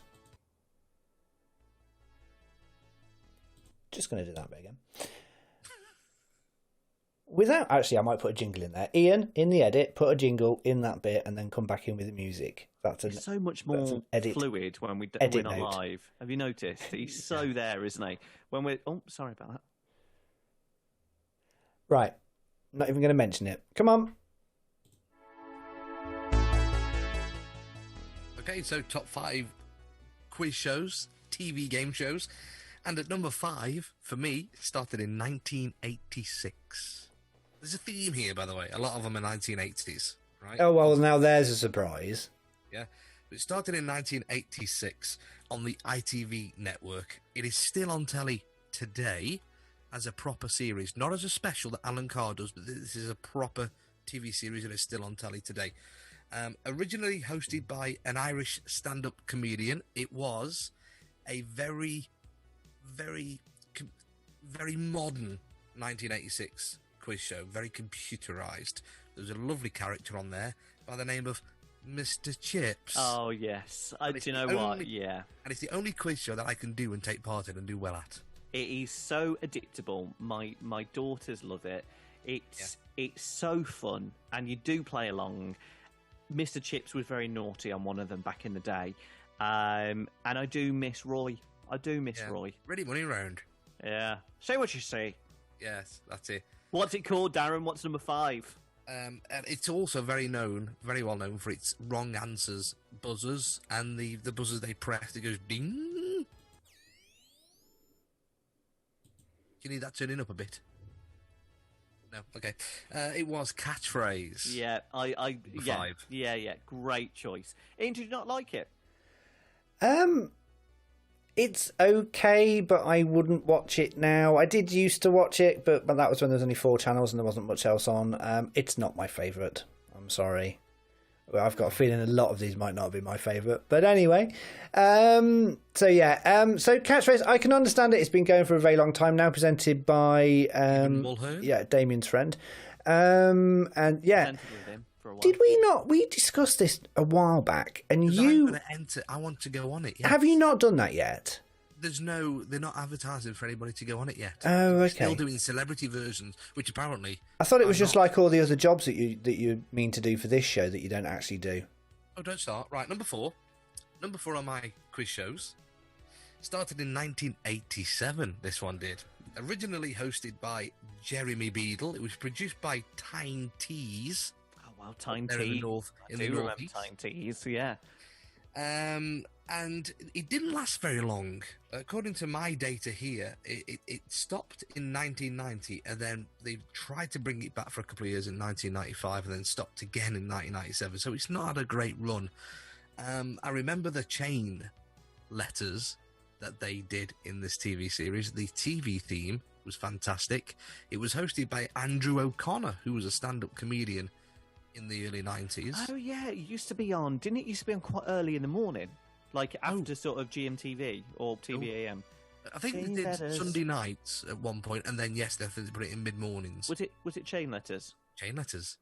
Just going to do that bit again. Actually, I might put a jingle in there. Ian, in the edit, put a jingle in that bit and then come back in with the music. It's so much more fluid when we're not live. Have you noticed? He's so there, isn't he? When we're... Oh, sorry about that. Right. I'm not even going to mention it. Come on. Okay, so top 5 quiz shows, TV game shows. And at number 5, for me, started in 1986. There's a theme here, by the way. A lot of them are 1980s, right? Oh, well, now there's a surprise. Yeah. It started in 1986 on the ITV network. It is still on telly today as a proper series. Not as a special that Alan Carr does, but this is a proper TV series that is still on telly today. Originally hosted by an Irish stand-up comedian, it was a very modern 1986 quiz show, very computerized. There was a lovely character on there by the name of Mr. Chips. Oh, yes. Do you know what? Yeah. And it's the only quiz show that I can do and take part in and do well at. It is so addictable. My daughters love it. It's so fun, and you do play along. Mr. Chips was very naughty on one of them back in the day. And I do miss Roy. Roy. Ready money round. Yeah. Say what you say. Yes, that's it. What's it called, Darren? What's number 5? And it's also very well known for its wrong answers buzzers, and the buzzers they press, it goes ding. You need that turning up a bit. No, okay. It was catchphrase. Yeah, yeah, 5. yeah. Great choice. Ian, did you not like it? It's okay, but I wouldn't watch it now. I did used to watch it, but that was when there was only 4 channels and there wasn't much else on. It's not my favourite. I'm sorry. Well, I've got a feeling a lot of these might not be my favourite. But anyway, so Catchphrase, I can understand it. It's been going for a very long time now, presented by Mulhern? Damien's friend. And yeah, Presented with him for a while. did we not? We discussed this a while back, and I want to go on it. Yeah. have you not done that yet? They're not advertising for anybody to go on it yet. Oh, They're okay. still doing celebrity versions, which apparently. I thought it was I'm just not. like all the other jobs that you mean to do for this show that you don't actually do. Oh, don't start. Right, number 4. Number 4 on my quiz shows. Started in 1987, this one did. Originally hosted by Jeremy Beadle. It was produced by Tyne Tees. Oh, wow, Tyne There in the Tea. north, I in do the remember northeast. Tyne Tees, yeah. And it didn't last very long. According to my data here, it stopped in 1990, and then they tried to bring it back for a couple of years in 1995, and then stopped again in 1997. So it's not had a great run. I remember the chain letters that they did in this TV series. The TV theme was fantastic. It was hosted by Andrew O'Connor, who was a stand-up comedian in the early 90s. Oh, yeah, it used to be on. Didn't it used to be on quite early in the morning? Like after sort of GMTV or TVAM. I think Chain they did letters. Sunday nights at one point, and then yes, they put it in mid-mornings. Was it chain letters? Chain letters.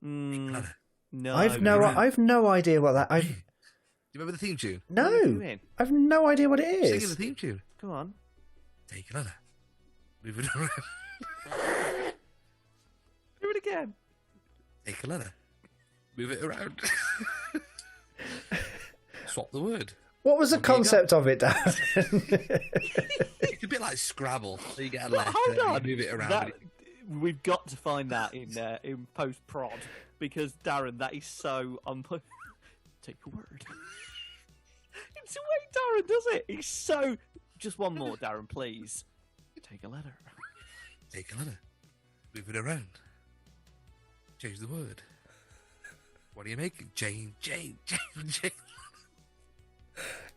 Mm, no. I've no idea what that. Do you remember the theme tune? What are you No, doing? I've no idea what it Singing the is. theme tune. Go on. Take a letter. Move it around. Do it again. Take a letter. Move it around. Swap the word. What was the What do you got? concept of it, Dan? It's a bit like Scrabble. So you get a letter, Hold on. you move it around. That, we've got to find that in post prod because Darren, that is so Take a word. It's the way Darren does it. He's so. Just one more, Darren, please. Take a letter. Take a letter. Move it around. Change the word. What are you making? Jane.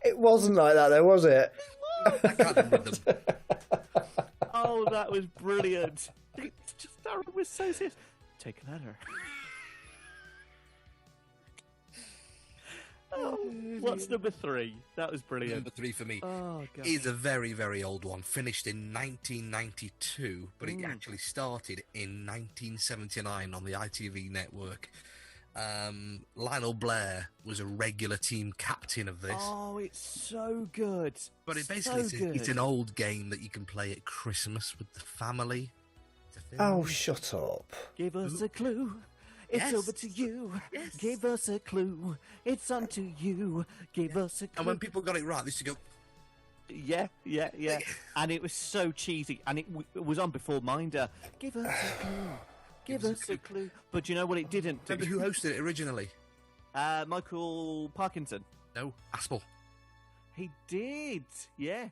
It wasn't like that, though, was it? I can't remember them. Oh, that was brilliant. It's just Darren was so serious. Take a letter. Oh, what's number 3? That was brilliant. Number 3 for me. Oh, God. Is a very, very old one. Finished in 1992, but it actually started in 1979 on the ITV network. Lionel Blair was a regular team captain of this. Oh, it's so good. But it So basically it's good. an old game that you can play at Christmas with the family. It's a thing. Oh, shut up. Give us a clue. It's Yes. over to you. Yes. Give us a clue. It's unto you. Give us a clue. And when people got it right, they used to go, Yeah. And it was so cheesy. And it was on before Minder. Give us a clue. Give us a clue. But you know what it didn't do? remember who hosted it originally? Michael Parkinson. No, Aspel. He did. Yes.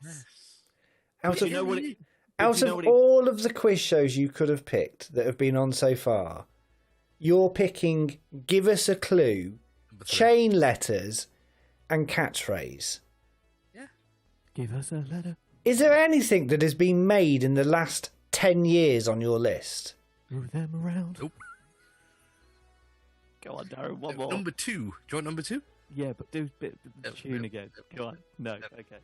Out Do of, you know what it, out you know of what it- all of the quiz shows you could have picked that have been on so far, you're picking Give Us a Clue, Number 3. Chain Letters, and Catchphrase. Yeah. Give us a letter. Is there anything that has been made in the last 10 years on your list? Move them around. Nope. Go on, Darren. One more. Number 2. Do you want number 2? Yeah, but do the No, tune no, again. no. Go on. No. Okay.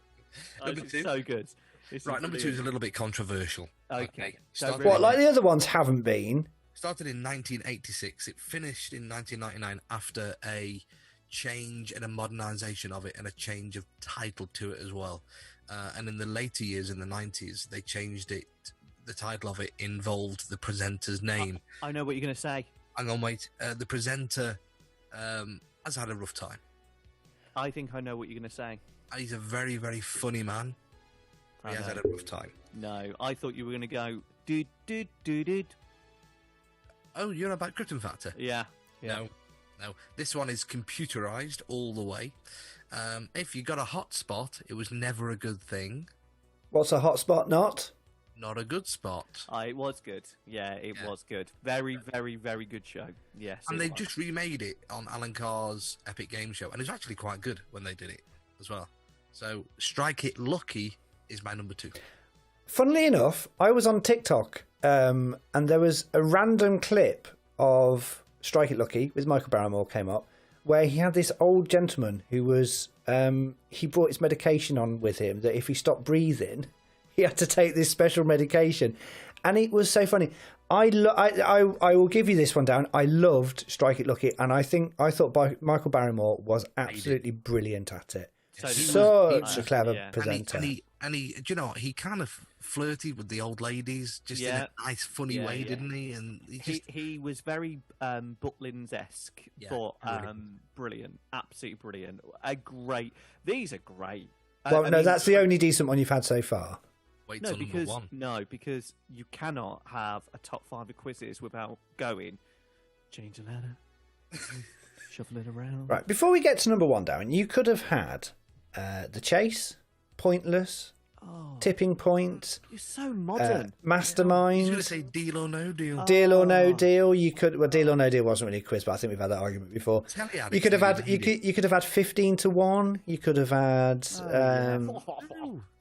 Oh, Number this 2? is so good. This Right, number 2 is a brilliant. little bit controversial. Okay. Started, What, like the other ones haven't been? started in 1986. It finished in 1999 after a change and a modernisation of it and a change of title to it as well. And in the later years, in the 90s, they changed it. The title of it involved the presenter's name. I know what you're going to say. Hang on, wait. The presenter has had a rough time. I think I know what you're going to say. He's a very, very funny man. He has had a rough time. No, I thought you were going to go do do do do. Oh, you're about Krypton Factor? Yeah. Yeah. No. This one is computerized all the way. If you got a hotspot, it was never a good thing. What's a hotspot not? Not a good spot. It was good. Yeah, it was good. Very, very, very good show. Yes. And it they was. just remade it on Alan Carr's Epic Game Show, and it was actually quite good when they did it as well. So, Strike It Lucky is my number 2. Funnily enough, I was on TikTok and there was a random clip of Strike It Lucky with Michael Barrymore came up where he had this old gentleman who was, he brought his medication on with him that if he stopped breathing, he had to take this special medication. And it was so funny. I will give you this one down. I loved Strike It Lucky, and I thought Michael Barrymore was absolutely brilliant at it. Such a clever presenter. And he, do you know what? He kind of flirted with the old ladies, just in a nice, funny way, didn't he? And he was very Butlins-esque, but brilliant, absolutely brilliant. These are great. Well, no, that's the only decent one you've had so far. Wait till number 1. No, because you cannot have a top 5 of quizzes without going, change the ladder, shuffle it around. Right, before we get to number 1, Darren, you could have had The Chase, Pointless, Tipping Point. You're so modern. Mastermind. I was going to say Deal or No Deal. Deal or No Deal. You could. Well, Deal or No Deal wasn't really a quiz, but I think we've had that argument before. You could have had. You could have had 15-1. You could have had.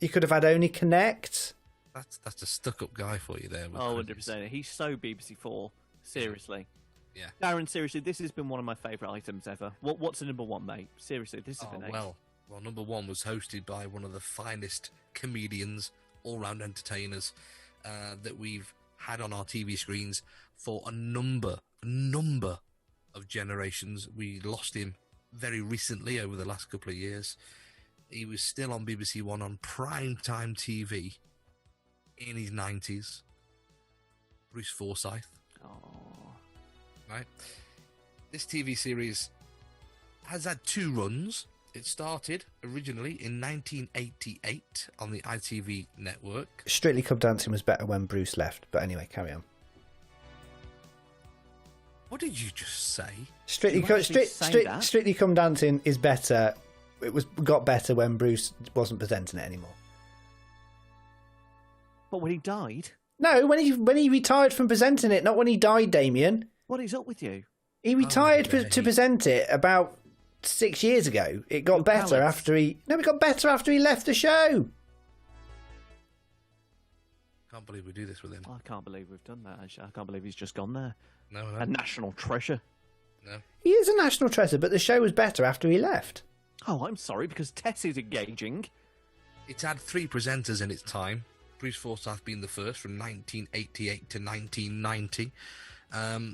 You could have had Only Connect. That's a stuck-up guy for you there. 100%. He's so BBC4. Seriously. Yeah. Darren, seriously, this has been one of my favourite items ever. What's the number 1, mate? Seriously, this has been ace. Well, number 1 was hosted by one of the finest comedians, all-round entertainers that we've had on our TV screens for a number of generations. We lost him very recently over the last couple of years. He was still on BBC One on primetime TV in his 90s. Bruce Forsyth. Right? This TV series has had 2 runs. It started originally in 1988 on the ITV network. Strictly Come Dancing was better when Bruce left, but anyway, carry on. What did you just say? Strictly Come Dancing is better. Got better when Bruce wasn't presenting it anymore. But when he died? No, when he retired from presenting it, not when he died, Damien. What is up with you? He retired to present it about 6 years ago. It got better after he left the show. Can't believe we do this with him. I can't believe we've done that. Actually, I can't believe he's just gone there. No. A national treasure. No. He is a national treasure, but the show was better after he left. Oh, I'm sorry, because Tess is engaging. It's had 3 presenters in its time. Bruce Forsyth being the first from 1988 to 1990.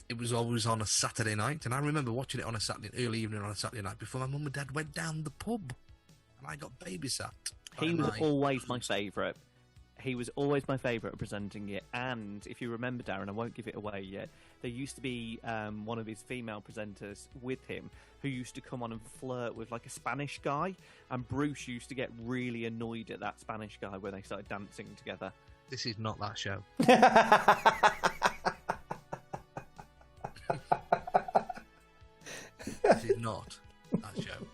It was always on a Saturday night, and I remember watching it on a early evening on a Saturday night before my mum and dad went down the pub, and I got babysat. He was always my favourite. He was always my favourite at presenting it, and if you remember, Darren, I won't give it away yet, there used to be one of his female presenters with him who used to come on and flirt with like a Spanish guy, and Bruce used to get really annoyed at that Spanish guy when they started dancing together. This is not that show. This is not that show.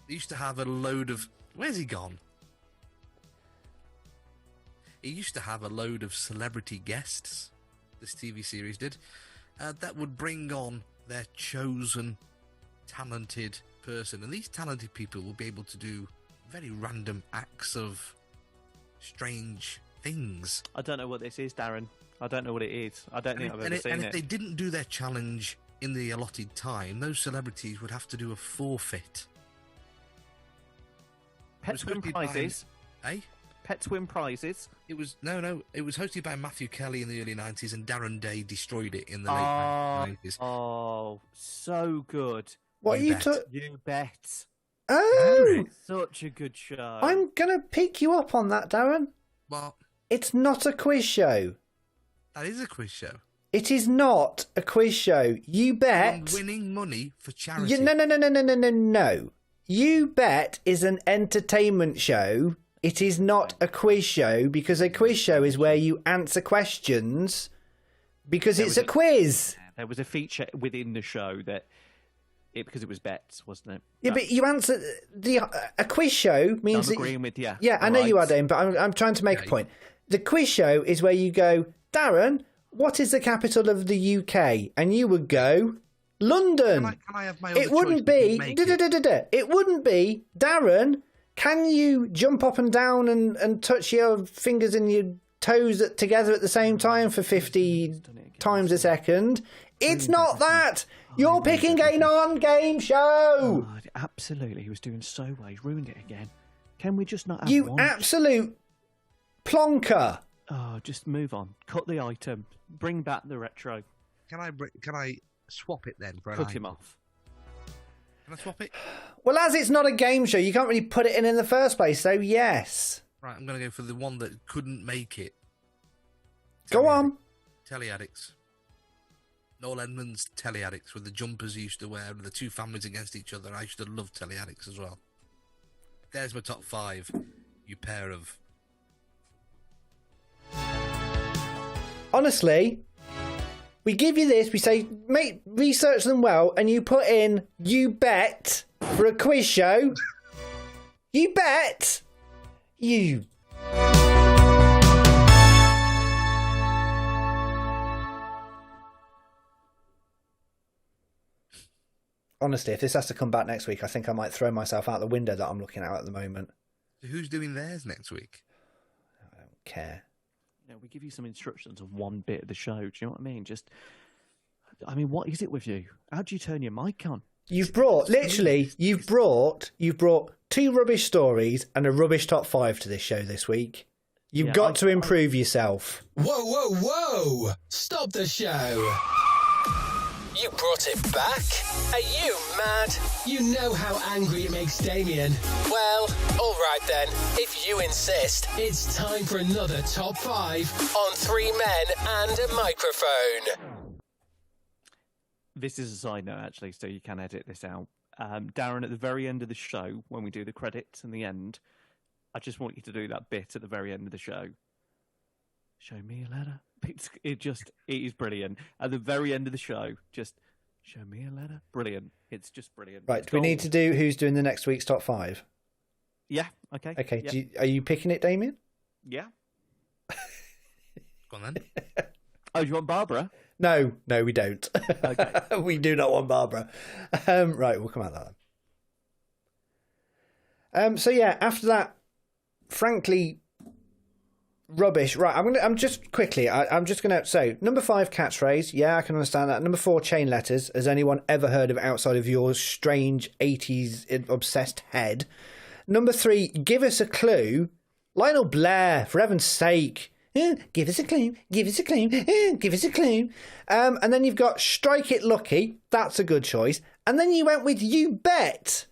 They used to have a load of... Where's he gone? He used to have a load of celebrity guests, this TV series did, that would bring on their chosen talented person. And these talented people will be able to do very random acts of strange things. I don't know what this is, Darren. I don't know what it is. I don't think I've ever seen it. And if they didn't do their challenge in the allotted time, those celebrities would have to do a forfeit. Pets win prizes. Eh? Pets win prizes. It was it was hosted by Matthew Kelly in the early 90s, and Darren Day destroyed it in the late 90s. Oh, so good. What You you bet. took? You bet. Oh, Such a good show. I'm gonna pick you up on that, Darren. Well, It's not a quiz show. that is a quiz show. It is not a quiz show. You bet. Winning money for charity. No. You Bet is an entertainment show. It is not a quiz show, because a quiz show is where you answer questions because it's a quiz. There was a feature within the show that because it was bets, wasn't it? Yeah, but you answer a quiz show means I'm that agreeing with you. Yeah, I know you are, Right. Dane, but I'm trying to make a point. The quiz show is where you go, Darren, what is the capital of the UK? And you would go, London. Can I have my other It wouldn't choice be. and make it? It wouldn't be, Darren, can you jump up and down and touch your fingers and your toes together at the same time for 50 times a second? It's not that. You're picking a non-game show. God, absolutely. He was doing so well. He's ruined it again. Can we just not have You one? absolute plonker. Oh, just move on. Cut the item. Bring back the retro. Can I swap it then? For an Cut him item? off. Can I swap it? Well, as it's not a game show, you can't really put it in the first place, so yes. Right, I'm going to go for the one that couldn't make it. Go on. Telly Addicts. Noel Edmonds' Telly Addicts, with the jumpers he used to wear, and the two families against each other. I used to love Telly Addicts as well. There's my top 5. You pair of... Honestly, we give you this, we say, mate, research them well, and you put in, you bet, for a quiz show. You bet. You. Honestly, if this has to come back next week, I think I might throw myself out the window that I'm looking at the moment. So who's doing theirs next week? I don't care. You know, we give you some instructions on one bit of the show. Do you know what I mean? What is it with you? How do you turn your mic on? You've brought 2 rubbish stories and a rubbish top 5 to this show this week. You've got to improve yourself. Whoa, whoa, whoa! Stop the show! You brought it back? Are you mad? You know how angry it makes Damien. Well, alright then. If you insist, it's time for another top 5 on 3 men and a microphone. This is a side note, actually, so you can edit this out. Darren, at the very end of the show, when we do the credits and the end, I just want you to do that bit at the very end of the show. Show me a letter. It is brilliant. At the very end of the show, just show me a letter. Brilliant. It's just brilliant. Right, do we need to do who's doing the next week's top 5? Yeah, okay. Okay, Yeah. are you picking it, Damien? Yeah. Go on then. Oh, do you want Barbara? No, we don't. Okay. We do not want Barbara. Right, we'll come out that then. So yeah, after that, frankly, rubbish. Right, I'm just quickly. I'm just gonna. So number 5, catchphrase. Yeah, I can understand that. Number 4, chain letters. Has anyone ever heard of it outside of your strange 80s obsessed head? Number 3, give us a clue. Lionel Blair, for heaven's sake. Give us a clue, give us a clue, give us a clue. And then you've got Strike It Lucky. That's a good choice. And then you went with You Bet.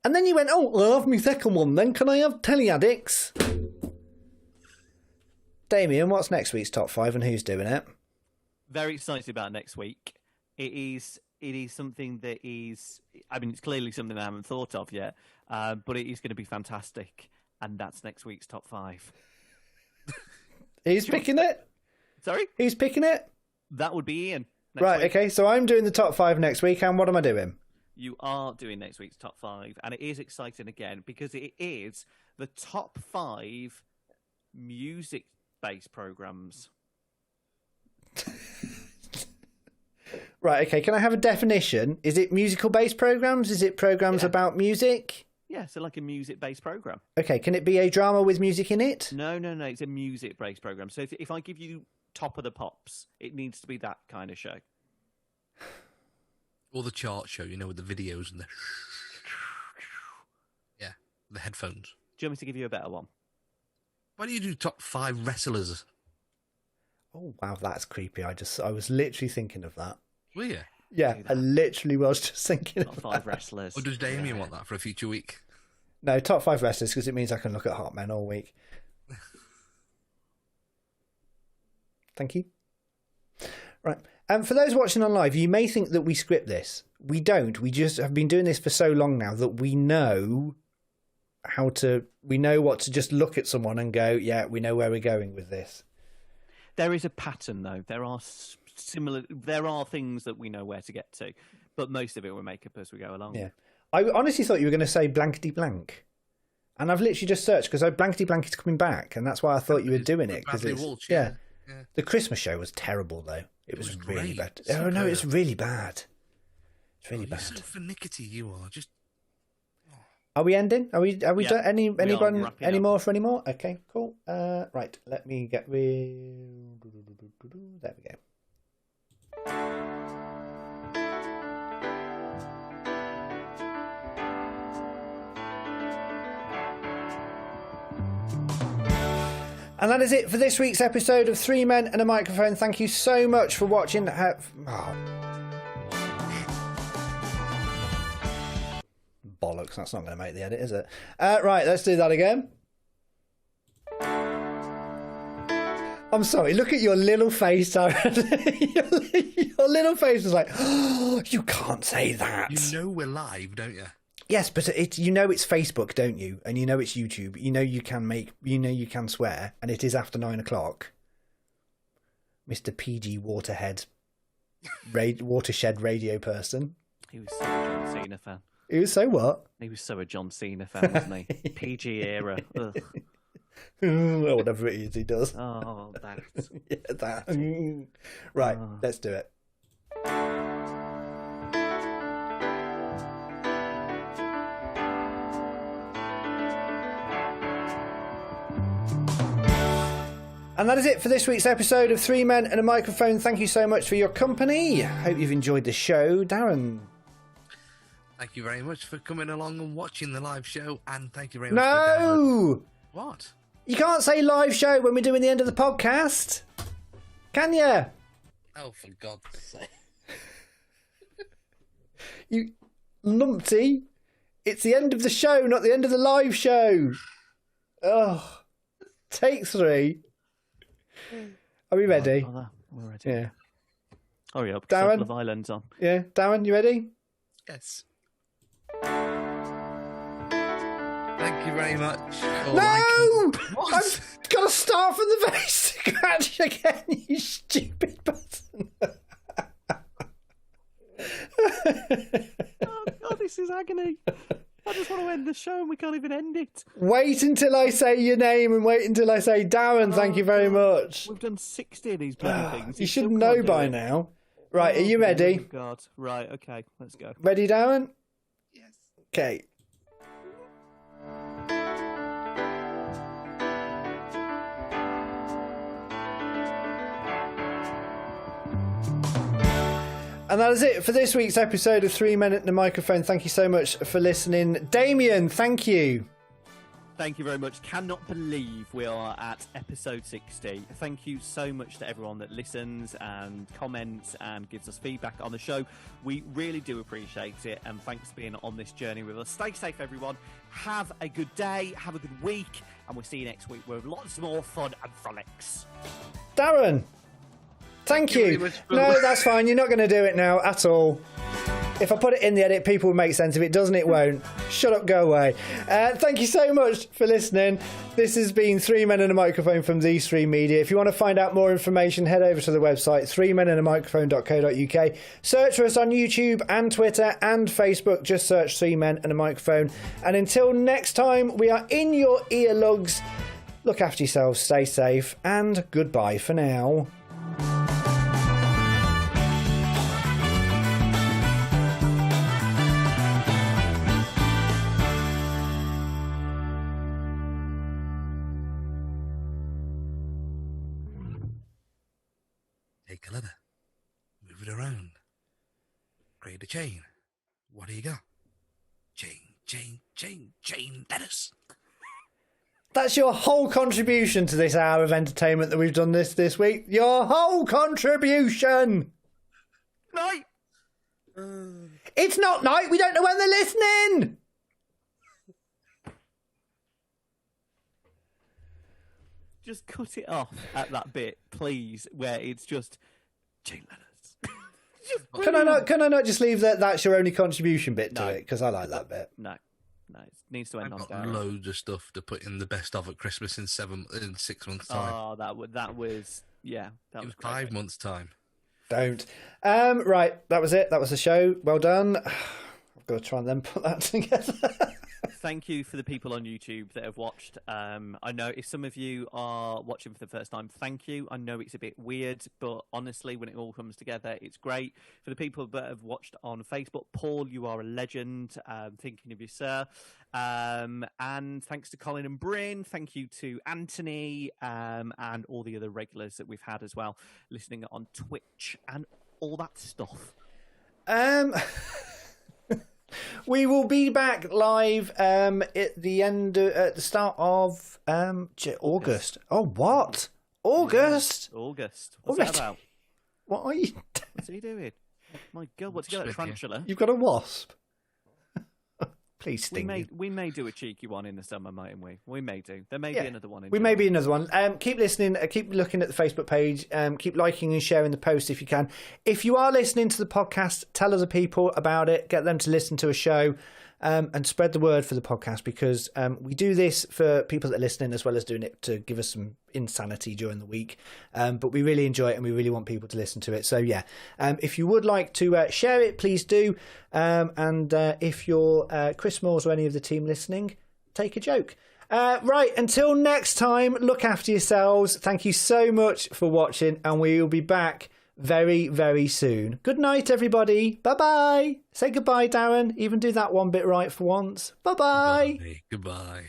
And then you went, I'll have my second one then. Can I have Telly Addicts? Damien, what's next week's top 5 and who's doing it? Very excited about next week. It is something that is, it's clearly something I haven't thought of yet, but it is going to be fantastic. And that's next week's top 5. Who's picking it? Sorry? Who's picking it? That would be Ian. next Right, week. okay, so I'm doing the top 5 next week, and what am I doing? You are doing next week's top 5, and it is exciting again because it is the top 5 music-based programs. Right, okay, can I have a definition? Is it musical-based programs? Is it programs about music? Yeah, so like a music-based program. Okay, can it be a drama with music in it? No, it's a music-based program. So if I give you Top of the Pops, it needs to be that kind of show. Or the chart show, with the videos and the... Yeah, the headphones. Do you want me to give you a better one? Why do you do top 5 wrestlers? Oh, wow, that's creepy. I was literally thinking of that. Were you? Yeah, I literally was just thinking Top of 5 that. wrestlers. Or does Damien want that for a future week? No, top 5 wrestlers, because it means I can look at hot men all week. Thank you. Right. For those watching on live, you may think that we script this. We don't. We just have been doing this for so long now that we know what to just look at someone and go, yeah, we know where we're going with this. There is a pattern, though. There are things that we know where to get to. but most of it we make up as we go along. Yeah. I honestly thought you were going to say blankety blank. And I've literally just searched because blankety blank is coming back. And that's why I thought you were doing it. Because Walsh, yeah. The Christmas show was terrible, though. It was really great. bad. Oh, no, it's really bad. It's really bad. You're so finicky, you are. Just. Are we ending? Are we Yeah, done? Anyone? wrapping Any up. more for any more? Okay, cool. Right, let me get rid. There we go. And that is it for this week's episode of Three Men and a Microphone. Thank you so much for watching. Bollocks, that's not going to make the edit, is it? Right, let's do that again. I'm sorry, look at your little face, Darren. Your little face was like, oh, you can't say that. You know we're live, don't you? Yes, but it's Facebook, don't you? And you know it's YouTube. You know you can swear, and it is after 9 o'clock. Mr. PG Watershed radio person. He was so a John Cena fan. He was so what? He was so a John Cena fan, wasn't he? PG era. Ugh. Whatever it is he does. Oh, that. Yeah, that. Right, let's do it. And that is it for this week's episode of Three Men and a Microphone. Thank you so much for your company. Hope you've enjoyed the show. Darren. Thank you very much for coming along and watching the live show, and thank you very much for No! What? You can't say live show when we're doing the end of the podcast. Can you? Oh, for God's sake. You numpty. It's the end of the show, not the end of the live show. Oh. Take 3. Are we ready? We're ready. Yeah. Hurry up. Darren? Couple of Islands on. Yeah. Darren, you ready? Yes. Thank you very much. for No! liking- What? I've got to start from the very scratch again, you stupid person. Oh, God, this is agony. I just want to end the show and we can't even end it. Wait until I say your name and wait until I say Darren, thank you very much. We've done 60 of these bloody things. You should still know can't do by it. now. Right, are you ready? Oh, God. Right, okay, let's go. Ready, Darren? Yes. Okay. And that is it for this week's episode of 3 Men and a Microphone. Thank you so much for listening. Damien, thank you. Thank you very much. Cannot believe we are at episode 60. Thank you so much to everyone that listens and comments and gives us feedback on the show. We really do appreciate it, and thanks for being on this journey with us. Stay safe, everyone. Have a good day, have a good week, and we'll see you next week with lots more fun and frolics. Darren, thank you you. very much, Phil. No, that's fine. You're not going to do it now at all. If I put it in the edit, people will make sense. If it doesn't, it won't. Shut up, go away. Thank you so much for listening. This has been 3 Men and a Microphone from These 3 Media. If you want to find out more information, head over to the website, 3menandamicrophone.co.uk. Search for us on YouTube and Twitter and Facebook. Just search 3 Men and a Microphone. And until next time, we are in your earlugs. Look after yourselves, stay safe, and goodbye for now. Take a letter. Move it around. Create a chain. What do you got? Chain letters. That's your whole contribution to this hour of entertainment that we've done this week. Your whole contribution. Night! It's not night. We don't know when they're listening. Just cut it off at that bit, please, where it's just chain letters. Can I not just leave that's your only contribution bit to No. it? Because I like that bit. No, it needs to end I've on got down. loads of stuff to put in the best of at Christmas in 6 months' time. Oh, that was yeah. That in was 5 great. months' time. Don't. Right, that was it. That was the show. Well done. I've got to try and then put that together. Thank you for the people on YouTube that have watched. I know if some of you are watching for the first time, thank you. I know it's a bit weird, but honestly, when it all comes together, it's great. For the people that have watched on Facebook, Paul, you are a legend. Thinking of you, sir. And thanks to Colin and Bryn. Thank you to Anthony and all the other regulars that we've had as well, listening on Twitch and all that stuff. We will be back live at the start of August. Oh, what? August? Yeah, August. What's that about? What are you? What's he doing? My God, what's he got? A tarantula? You've got a wasp. Please sting We may do a cheeky one in the summer, mightn't we? We may do. There may be another one. We may be another one. Keep listening. Keep looking at the Facebook page. Keep liking and sharing the post if you can. If you are listening to the podcast, tell other people about it. Get them to listen to a show. And spread the word for the podcast, because we do this for people that are listening as well as doing it to give us some insanity during the week. But we really enjoy it and we really want people to listen to it. So yeah, if you would like to share it, please do. And if you're Chris Moores or any of the team listening, take a joke. Right, until next time, look after yourselves. Thank you so much for watching, and we will be back very, very soon. Good night, everybody. Bye-bye. Say goodbye, Darren. Even do that one bit right for once. Bye-bye. Goodbye.